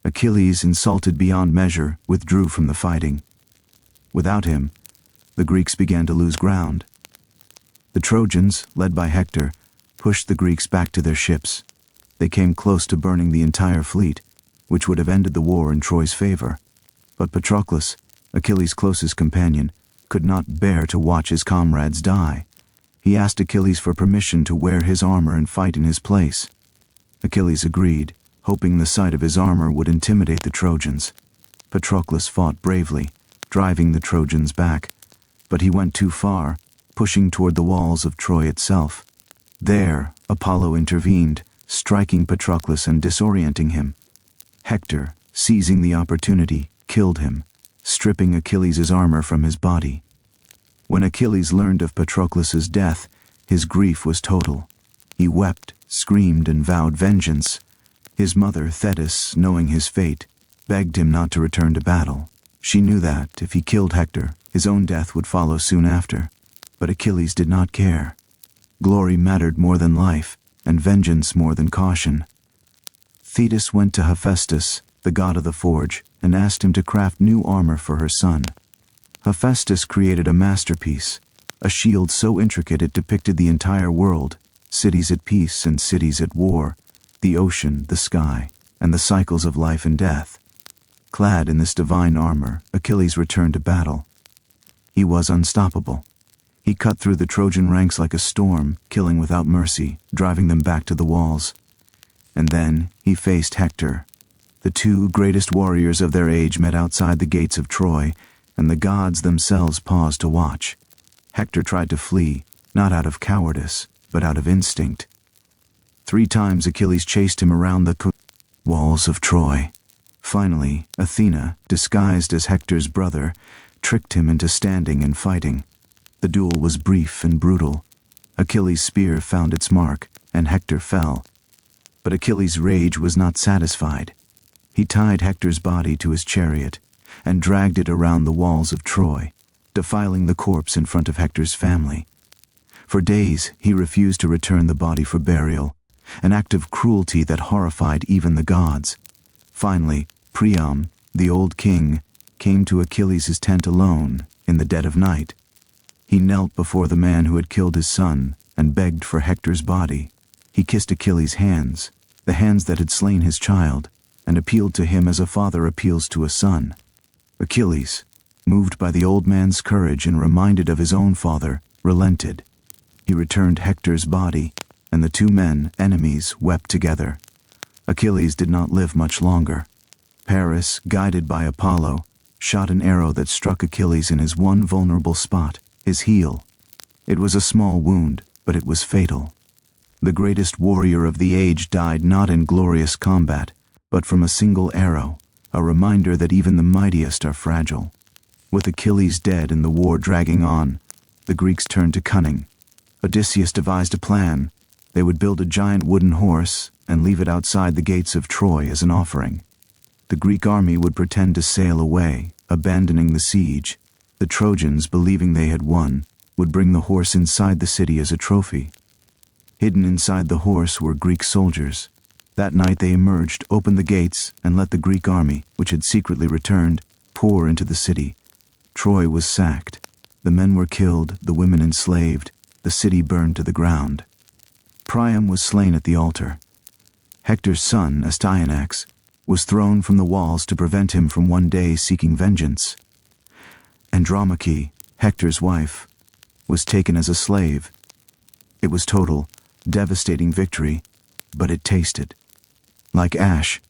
Speaker 1: Achilles, insulted beyond measure, withdrew from the fighting. Without him, the Greeks began to lose ground. The Trojans, led by Hector, pushed the Greeks back to their ships. They came close to burning the entire fleet, which would have ended the war in Troy's favor. But Patroclus, Achilles' closest companion, could not bear to watch his comrades die. He asked Achilles for permission to wear his armor and fight in his place. Achilles agreed, hoping the sight of his armor would intimidate the Trojans. Patroclus fought bravely, driving the Trojans back, but he went too far, pushing toward the walls of Troy itself. There, Apollo intervened, striking Patroclus and disorienting him. Hector, seizing the opportunity, killed him, stripping Achilles' armor from his body. When Achilles learned of Patroclus's death, his grief was total. He wept, screamed, and vowed vengeance. His mother, Thetis, knowing his fate, begged him not to return to battle. She knew that, if he killed Hector, his own death would follow soon after. But Achilles did not care. Glory mattered more than life, and vengeance more than caution. Thetis went to Hephaestus, the god of the forge, and asked him to craft new armor for her son. Hephaestus created a masterpiece, a shield so intricate it depicted the entire world, cities at peace and cities at war, the ocean, the sky, and the cycles of life and death. Clad in this divine armor, Achilles returned to battle. He was unstoppable. He cut through the Trojan ranks like a storm, killing without mercy, driving them back to the walls. And then he faced Hector. The two greatest warriors of their age met outside the gates of Troy, and the gods themselves paused to watch. Hector tried to flee, not out of cowardice, but out of instinct. 3 times Achilles chased him around the walls of Troy. Finally, Athena, disguised as Hector's brother, tricked him into standing and fighting. The duel was brief and brutal. Achilles' spear found its mark, and Hector fell. But Achilles' rage was not satisfied. He tied Hector's body to his chariot and dragged it around the walls of Troy, defiling the corpse in front of Hector's family. For days he refused to return the body for burial, an act of cruelty that horrified even the gods. Finally, Priam, the old king, came to Achilles' tent alone in the dead of night. He knelt before the man who had killed his son and begged for Hector's body. He kissed Achilles' hands, the hands that had slain his child, and appealed to him as a father appeals to a son. Achilles, moved by the old man's courage and reminded of his own father, relented. He returned Hector's body, and the two men, enemies, wept together. Achilles did not live much longer. Paris, guided by Apollo, shot an arrow that struck Achilles in his one vulnerable spot, his heel. It was a small wound, but it was fatal. The greatest warrior of the age died not in glorious combat, but from a single arrow, a reminder that even the mightiest are fragile. With Achilles dead and the war dragging on, the Greeks turned to cunning. Odysseus devised a plan. They would build a giant wooden horse and leave it outside the gates of Troy as an offering. The Greek army would pretend to sail away, abandoning the siege. The Trojans, believing they had won, would bring the horse inside the city as a trophy. Hidden inside the horse were Greek soldiers. That night they emerged, opened the gates, and let the Greek army, which had secretly returned, pour into the city. Troy was sacked. The men were killed, the women enslaved, the city burned to the ground. Priam was slain at the altar. Hector's son, Astyanax, was thrown from the walls to prevent him from one day seeking vengeance. Andromache, Hector's wife, was taken as a slave. It was total, devastating victory, but it tasted. Like ash,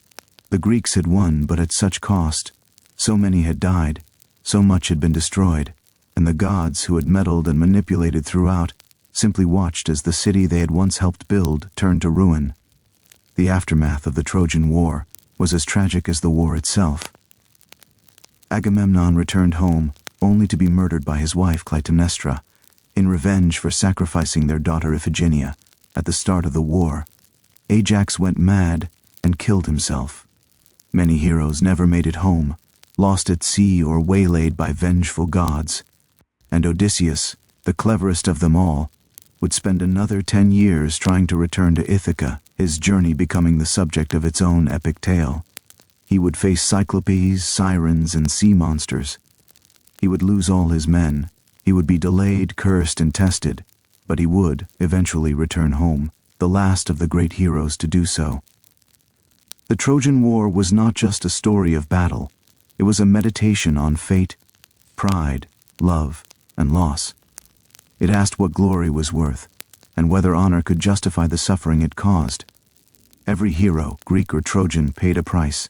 Speaker 1: the Greeks had won, but at such cost. So many had died, so much had been destroyed, and the gods who had meddled and manipulated throughout simply watched as the city they had once helped build turned to ruin. The aftermath of the Trojan War was as tragic as the war itself. Agamemnon returned home, only to be murdered by his wife Clytemnestra, in revenge for sacrificing their daughter Iphigenia at the start of the war. Ajax went mad and killed himself. Many heroes never made it home, lost at sea or waylaid by vengeful gods. And Odysseus, the cleverest of them all, would spend another 10 years trying to return to Ithaca, his journey becoming the subject of its own epic tale. He would face cyclopes, sirens, and sea monsters. He would lose all his men. He would be delayed, cursed, and tested, but he would eventually return home, the last of the great heroes to do so. The Trojan War was not just a story of battle. It was a meditation on fate, pride, love, and loss. It asked what glory was worth, and whether honor could justify the suffering it caused. Every hero, Greek or Trojan, paid a price.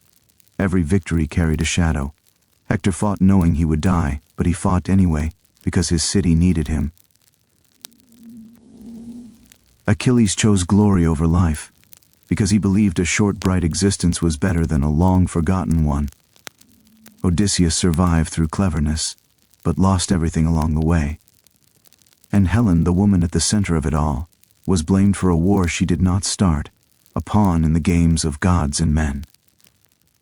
Speaker 1: Every victory carried a shadow. Hector fought knowing he would die, but he fought anyway, because his city needed him. Achilles chose glory over life, because he believed a short, bright existence was better than a long-forgotten one. Odysseus survived through cleverness, but lost everything along the way. And Helen, the woman at the center of it all, was blamed for a war she did not start, a pawn in the games of gods and men.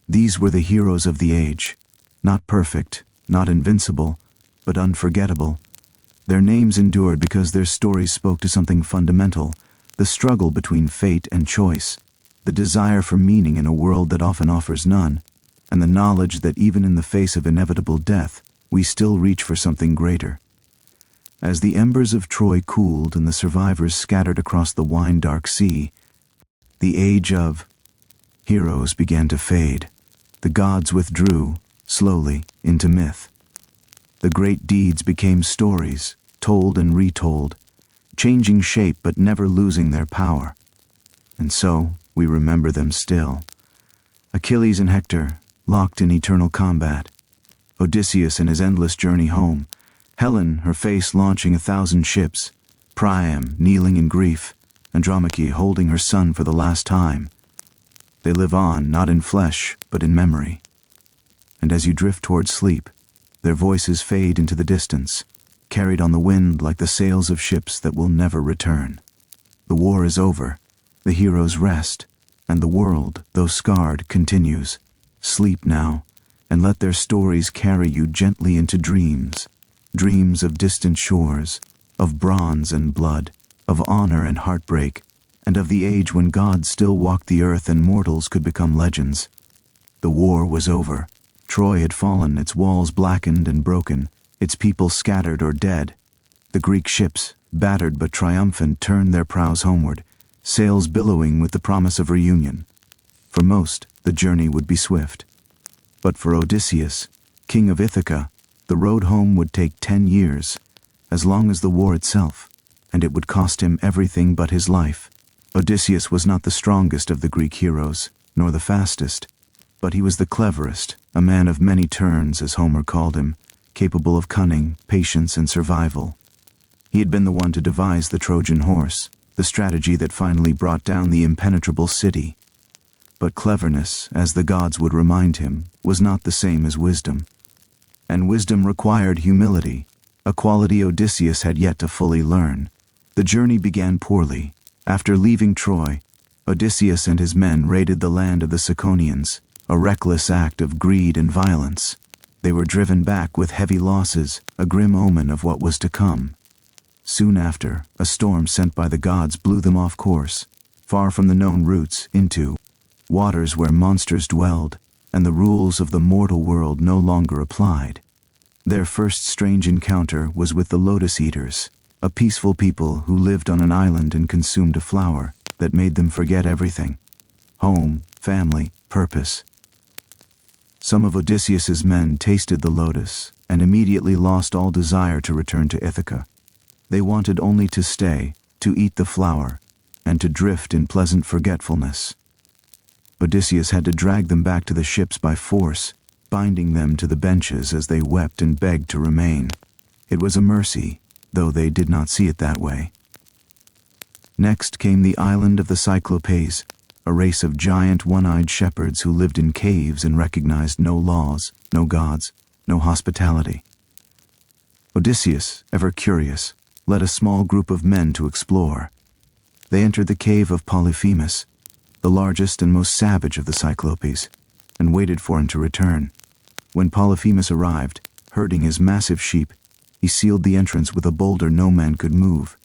Speaker 1: These were the heroes of the age, not perfect, not invincible, but unforgettable. Their names endured because their stories spoke to something fundamental, the struggle between fate and choice, the desire for meaning in a world that often offers none, and the knowledge that even in the face of inevitable death, we still reach for something greater. As the embers of Troy cooled and the survivors scattered across the wine-dark sea, the age of heroes began to fade. The gods withdrew, slowly, into myth. The great deeds became stories, told and retold, changing shape but never losing their power. And so, we remember them still. Achilles and Hector, locked in eternal combat. Odysseus in his endless journey home. Helen, her face launching 1,000 ships. Priam, kneeling in grief. Andromache holding her son for the last time. They live on, not in flesh, but in memory. And as you drift towards sleep, their voices fade into the distance, carried on the wind like the sails of ships that will never return. The war is over, the heroes rest, and the world, though scarred, continues. Sleep now, and let their stories carry you gently into dreams, dreams of distant shores, of bronze and blood, of honor and heartbreak, and of the age when gods still walked the earth and mortals could become legends. The war was over. Troy had fallen, its walls blackened and broken, its people scattered or dead. The Greek ships, battered but triumphant, turned their prows homeward, sails billowing with the promise of reunion. For most, the journey would be swift. But for Odysseus, king of Ithaca, the road home would take 10 years, as long as the war itself, and it would cost him everything but his life. Odysseus was not the strongest of the Greek heroes, nor the fastest, but he was the cleverest, a man of many turns, as Homer called him, capable of cunning, patience, and survival. He had been the one to devise the Trojan horse, the strategy that finally brought down the impenetrable city. But cleverness, as the gods would remind him, was not the same as wisdom. And wisdom required humility, a quality Odysseus had yet to fully learn. The journey began poorly. After leaving Troy, Odysseus and his men raided the land of the Ciconians, a reckless act of greed and violence. They were driven back with heavy losses, a grim omen of what was to come. Soon after, a storm sent by the gods blew them off course, far from the known routes, into waters where monsters dwelled, and the rules of the mortal world no longer applied. Their first strange encounter was with the Lotus Eaters, a peaceful people who lived on an island and consumed a flower that made them forget everything: home, family, purpose. Some of Odysseus's men tasted the lotus and immediately lost all desire to return to Ithaca. They wanted only to stay, to eat the flower, and to drift in pleasant forgetfulness. Odysseus had to drag them back to the ships by force, binding them to the benches as they wept and begged to remain. It was a mercy, though they did not see it that way. Next came the island of the Cyclopes, a race of giant one-eyed shepherds who lived in caves and recognized no laws, no gods, no hospitality. Odysseus, ever curious, led a small group of men to explore. They entered the cave of Polyphemus, the largest and most savage of the Cyclopes, and waited for him to return. When Polyphemus arrived, herding his massive sheep, he sealed the entrance with a boulder no man could move.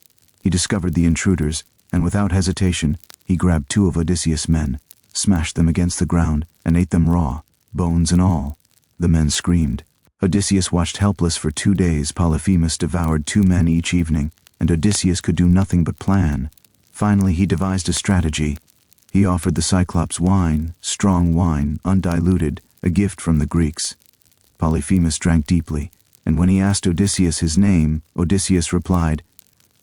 Speaker 1: He discovered the intruders, and without hesitation, he grabbed 2 of Odysseus' men, smashed them against the ground, and ate them raw, bones and all. The men screamed. Odysseus watched helpless for 2 days. Polyphemus devoured 2 men each evening, and Odysseus could do nothing but plan. Finally, he devised a strategy. He offered the Cyclops wine, strong wine, undiluted, a gift from the Greeks. Polyphemus drank deeply, and when he asked Odysseus his name, Odysseus replied,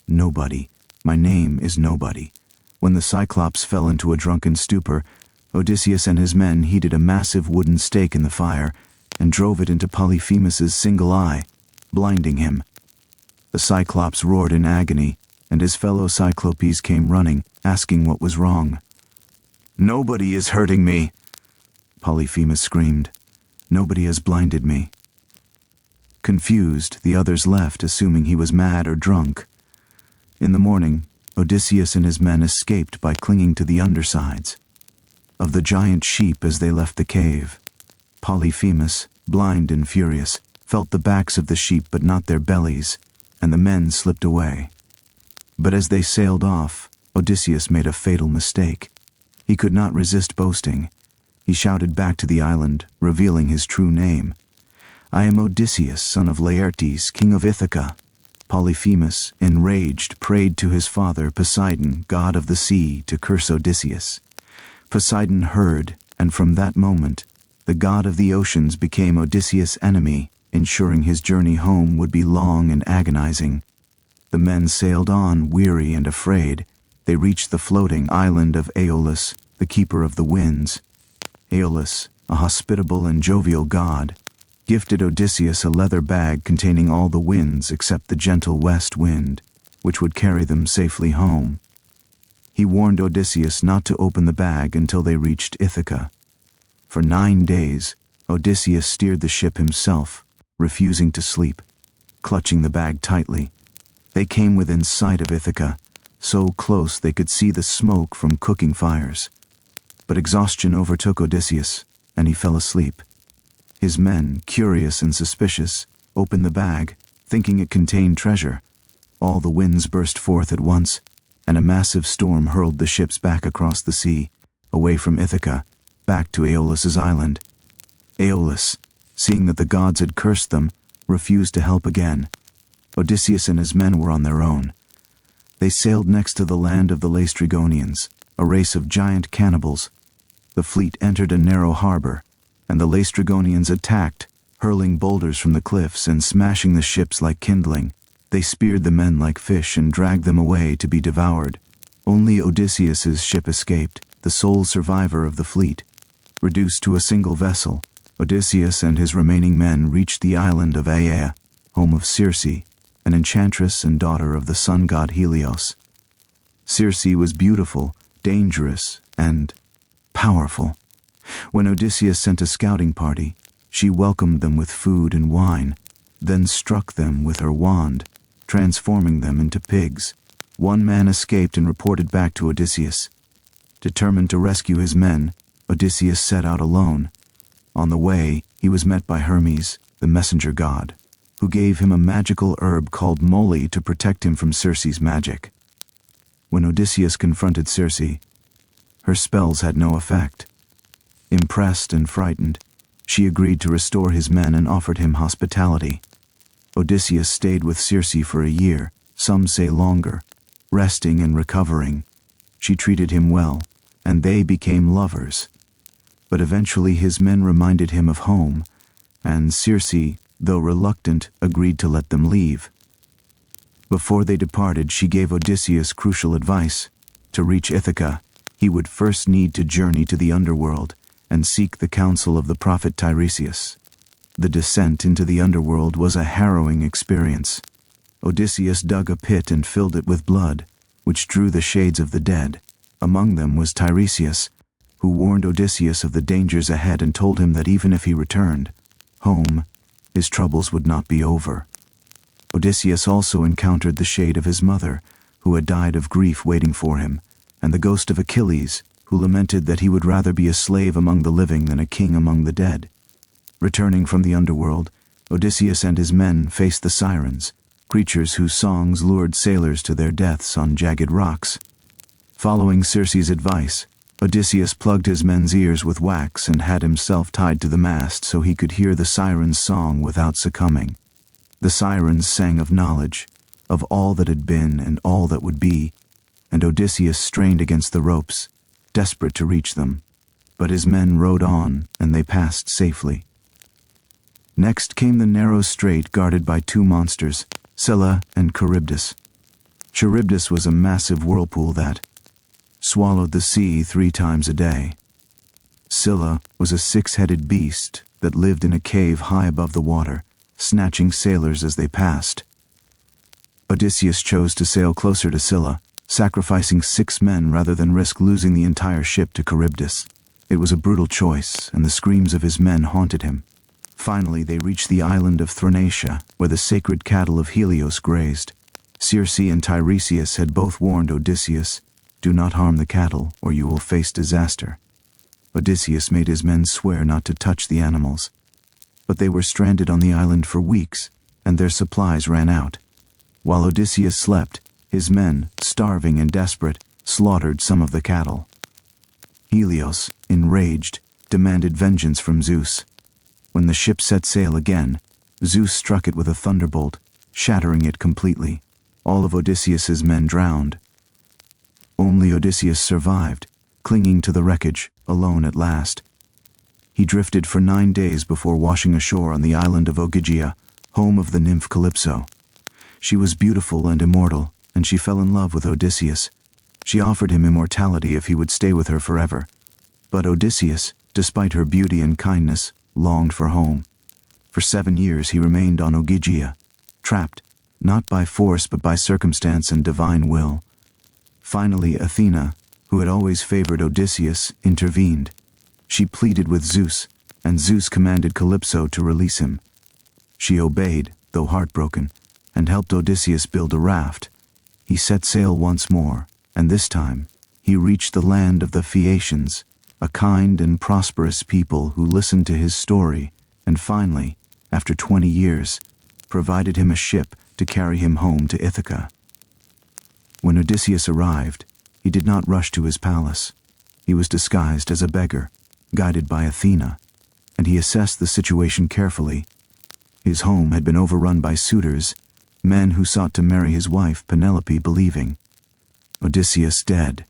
Speaker 1: "Nobody. My name is Nobody." When the Cyclops fell into a drunken stupor, Odysseus and his men heated a massive wooden stake in the fire and drove it into Polyphemus's single eye, blinding him. The Cyclops roared in agony, and his fellow Cyclopes came running, asking what was wrong. "Nobody is hurting me," Polyphemus screamed. "Nobody has blinded me." Confused, the others left, assuming he was mad or drunk. In the morning, Odysseus and his men escaped by clinging to the undersides of the giant sheep as they left the cave. Polyphemus, blind and furious, felt the backs of the sheep but not their bellies, and the men slipped away. But as they sailed off, Odysseus made a fatal mistake. He could not resist boasting. He shouted back to the island, revealing his true name. "I am Odysseus, son of Laertes, king of Ithaca." Polyphemus, enraged, prayed to his father Poseidon, god of the sea, to curse Odysseus. Poseidon heard, and from that moment, the god of the oceans became Odysseus' enemy, ensuring his journey home would be long and agonizing. The men sailed on, weary and afraid. They reached the floating island of Aeolus, the keeper of the winds. Aeolus, a hospitable and jovial god, gifted Odysseus a leather bag containing all the winds except the gentle west wind, which would carry them safely home. He warned Odysseus not to open the bag until they reached Ithaca. For 9 days, Odysseus steered the ship himself, refusing to sleep, clutching the bag tightly. They came within sight of Ithaca, so close they could see the smoke from cooking fires. But exhaustion overtook Odysseus, and he fell asleep. His men, curious and suspicious, opened the bag, thinking it contained treasure. All the winds burst forth at once, and a massive storm hurled the ships back across the sea, away from Ithaca, back to Aeolus's island. Aeolus, seeing that the gods had cursed them, refused to help again. Odysseus and his men were on their own. They sailed next to the land of the Laestrygonians, a race of giant cannibals. The fleet entered a narrow harbor, and the Laestrygonians attacked, hurling boulders from the cliffs and smashing the ships like kindling. They speared the men like fish and dragged them away to be devoured. Only Odysseus's ship escaped, the sole survivor of the fleet. Reduced to a single vessel, Odysseus and his remaining men reached the island of Aea, home of Circe, an enchantress and daughter of the sun god Helios. Circe was beautiful, dangerous, and powerful. When Odysseus sent a scouting party, she welcomed them with food and wine, then struck them with her wand, transforming them into pigs. One man escaped and reported back to Odysseus. Determined to rescue his men, Odysseus set out alone. On the way, he was met by Hermes, the messenger god, who gave him a magical herb called moly to protect him from Circe's magic. When Odysseus confronted Circe, her spells had no effect. Impressed and frightened, she agreed to restore his men and offered him hospitality. Odysseus stayed with Circe for a year, some say longer, resting and recovering. She treated him well, and they became lovers. But eventually his men reminded him of home, and Circe, though reluctant, agreed to let them leave. Before they departed, she gave Odysseus crucial advice. To reach Ithaca, he would first need to journey to the underworld and seek the counsel of the prophet Tiresias. The descent into the underworld was a harrowing experience. Odysseus dug a pit and filled it with blood, which drew the shades of the dead. Among them was Tiresias, who warned Odysseus of the dangers ahead and told him that even if he returned home, his troubles would not be over. Odysseus also encountered the shade of his mother, who had died of grief waiting for him, and the ghost of Achilles, who lamented that he would rather be a slave among the living than a king among the dead. Returning from the underworld, Odysseus and his men faced the sirens, creatures whose songs lured sailors to their deaths on jagged rocks. Following Circe's advice, Odysseus plugged his men's ears with wax and had himself tied to the mast so he could hear the sirens' song without succumbing. The sirens sang of knowledge, of all that had been and all that would be, and Odysseus strained against the ropes, desperate to reach them. But his men rowed on, and they passed safely. Next came the narrow strait guarded by two monsters, Scylla and Charybdis. Charybdis was a massive whirlpool that swallowed the sea 3 times a day. Scylla was a 6-headed beast that lived in a cave high above the water, snatching sailors as they passed. Odysseus chose to sail closer to Scylla, sacrificing 6 men rather than risk losing the entire ship to Charybdis. It was a brutal choice, and the screams of his men haunted him. Finally, they reached the island of Thrinacia, where the sacred cattle of Helios grazed. Circe and Tiresias had both warned Odysseus, "Do not harm the cattle, or you will face disaster." Odysseus made his men swear not to touch the animals. But they were stranded on the island for weeks, and their supplies ran out. While Odysseus slept, his men, starving and desperate, slaughtered some of the cattle. Helios, enraged, demanded vengeance from Zeus. When the ship set sail again, Zeus struck it with a thunderbolt, shattering it completely. All of Odysseus's men drowned. Only Odysseus survived, clinging to the wreckage, alone at last. He drifted for 9 days before washing ashore on the island of Ogygia, home of the nymph Calypso. She was beautiful and immortal, and she fell in love with Odysseus. She offered him immortality if he would stay with her forever. But Odysseus, despite her beauty and kindness, longed for home. For 7 years he remained on Ogygia, trapped, not by force but by circumstance and divine will. Finally, Athena, who had always favored Odysseus, intervened. She pleaded with Zeus, and Zeus commanded Calypso to release him. She obeyed, though heartbroken, and helped Odysseus build a raft. He set sail once more, and this time he reached the land of the Phaeacians, a kind and prosperous people who listened to his story, and finally, after 20 years, provided him a ship to carry him home to Ithaca. When Odysseus arrived, he did not rush to his palace. He was disguised as a beggar, guided by Athena, and he assessed the situation carefully. His home had been overrun by suitors, men who sought to marry his wife Penelope, believing Odysseus dead.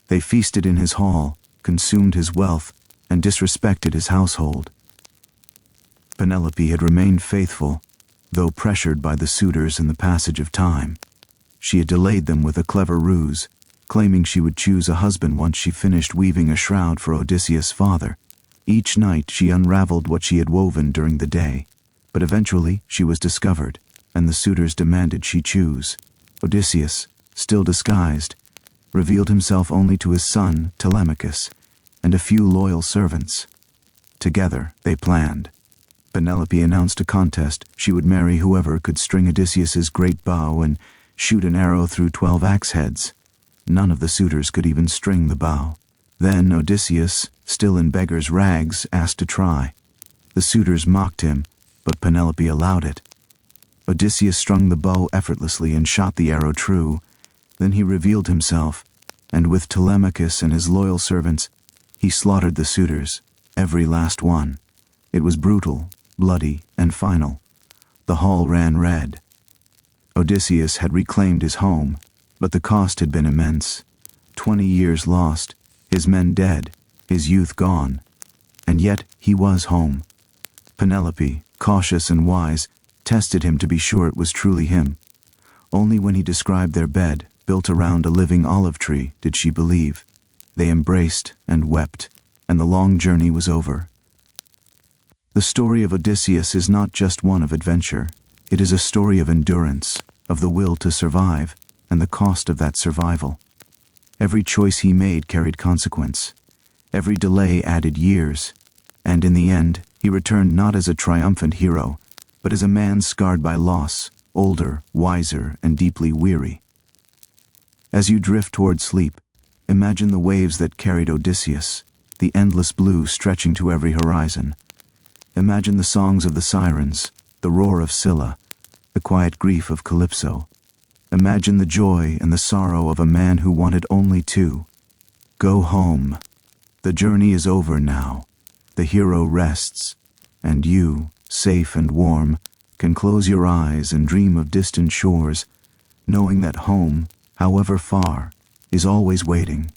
Speaker 1: They feasted in his hall, consumed his wealth, and disrespected his household. Penelope had remained faithful, though pressured by the suitors and the passage of time. She had delayed them with a clever ruse, claiming she would choose a husband once she finished weaving a shroud for Odysseus' father. Each night she unraveled what she had woven during the day, but eventually she was discovered, and the suitors demanded she choose. Odysseus, still disguised, revealed himself only to his son Telemachus and a few loyal servants. Together they planned. Penelope announced a contest. She would marry whoever could string Odysseus's great bow and shoot an arrow through 12 axe heads. None of the suitors could even string the bow. Then Odysseus, still in beggar's rags, asked to try. The suitors mocked him, but Penelope allowed it. Odysseus strung the bow effortlessly and shot the arrow true. Then he revealed himself, and with Telemachus and his loyal servants, he slaughtered the suitors, every last one. It was brutal, bloody, and final. The hall ran red. Odysseus had reclaimed his home, but the cost had been immense. 20 years lost, his men dead, his youth gone. And yet he was home. Penelope, cautious and wise, tested him to be sure it was truly him. Only when he described their bed, built around a living olive tree, did she believe. They embraced and wept, and the long journey was over. The story of Odysseus is not just one of adventure. It is a story of endurance, of the will to survive, and the cost of that survival. Every choice he made carried consequence. Every delay added years, and in the end, he returned not as a triumphant hero, but as a man scarred by loss, older, wiser, and deeply weary. As you drift toward sleep, imagine the waves that carried Odysseus, the endless blue stretching to every horizon. Imagine the songs of the sirens, the roar of Scylla, the quiet grief of Calypso. Imagine the joy and the sorrow of a man who wanted only to go home. The journey is over now. The hero rests, and you, safe and warm, can close your eyes and dream of distant shores, knowing that home, however far, is always waiting.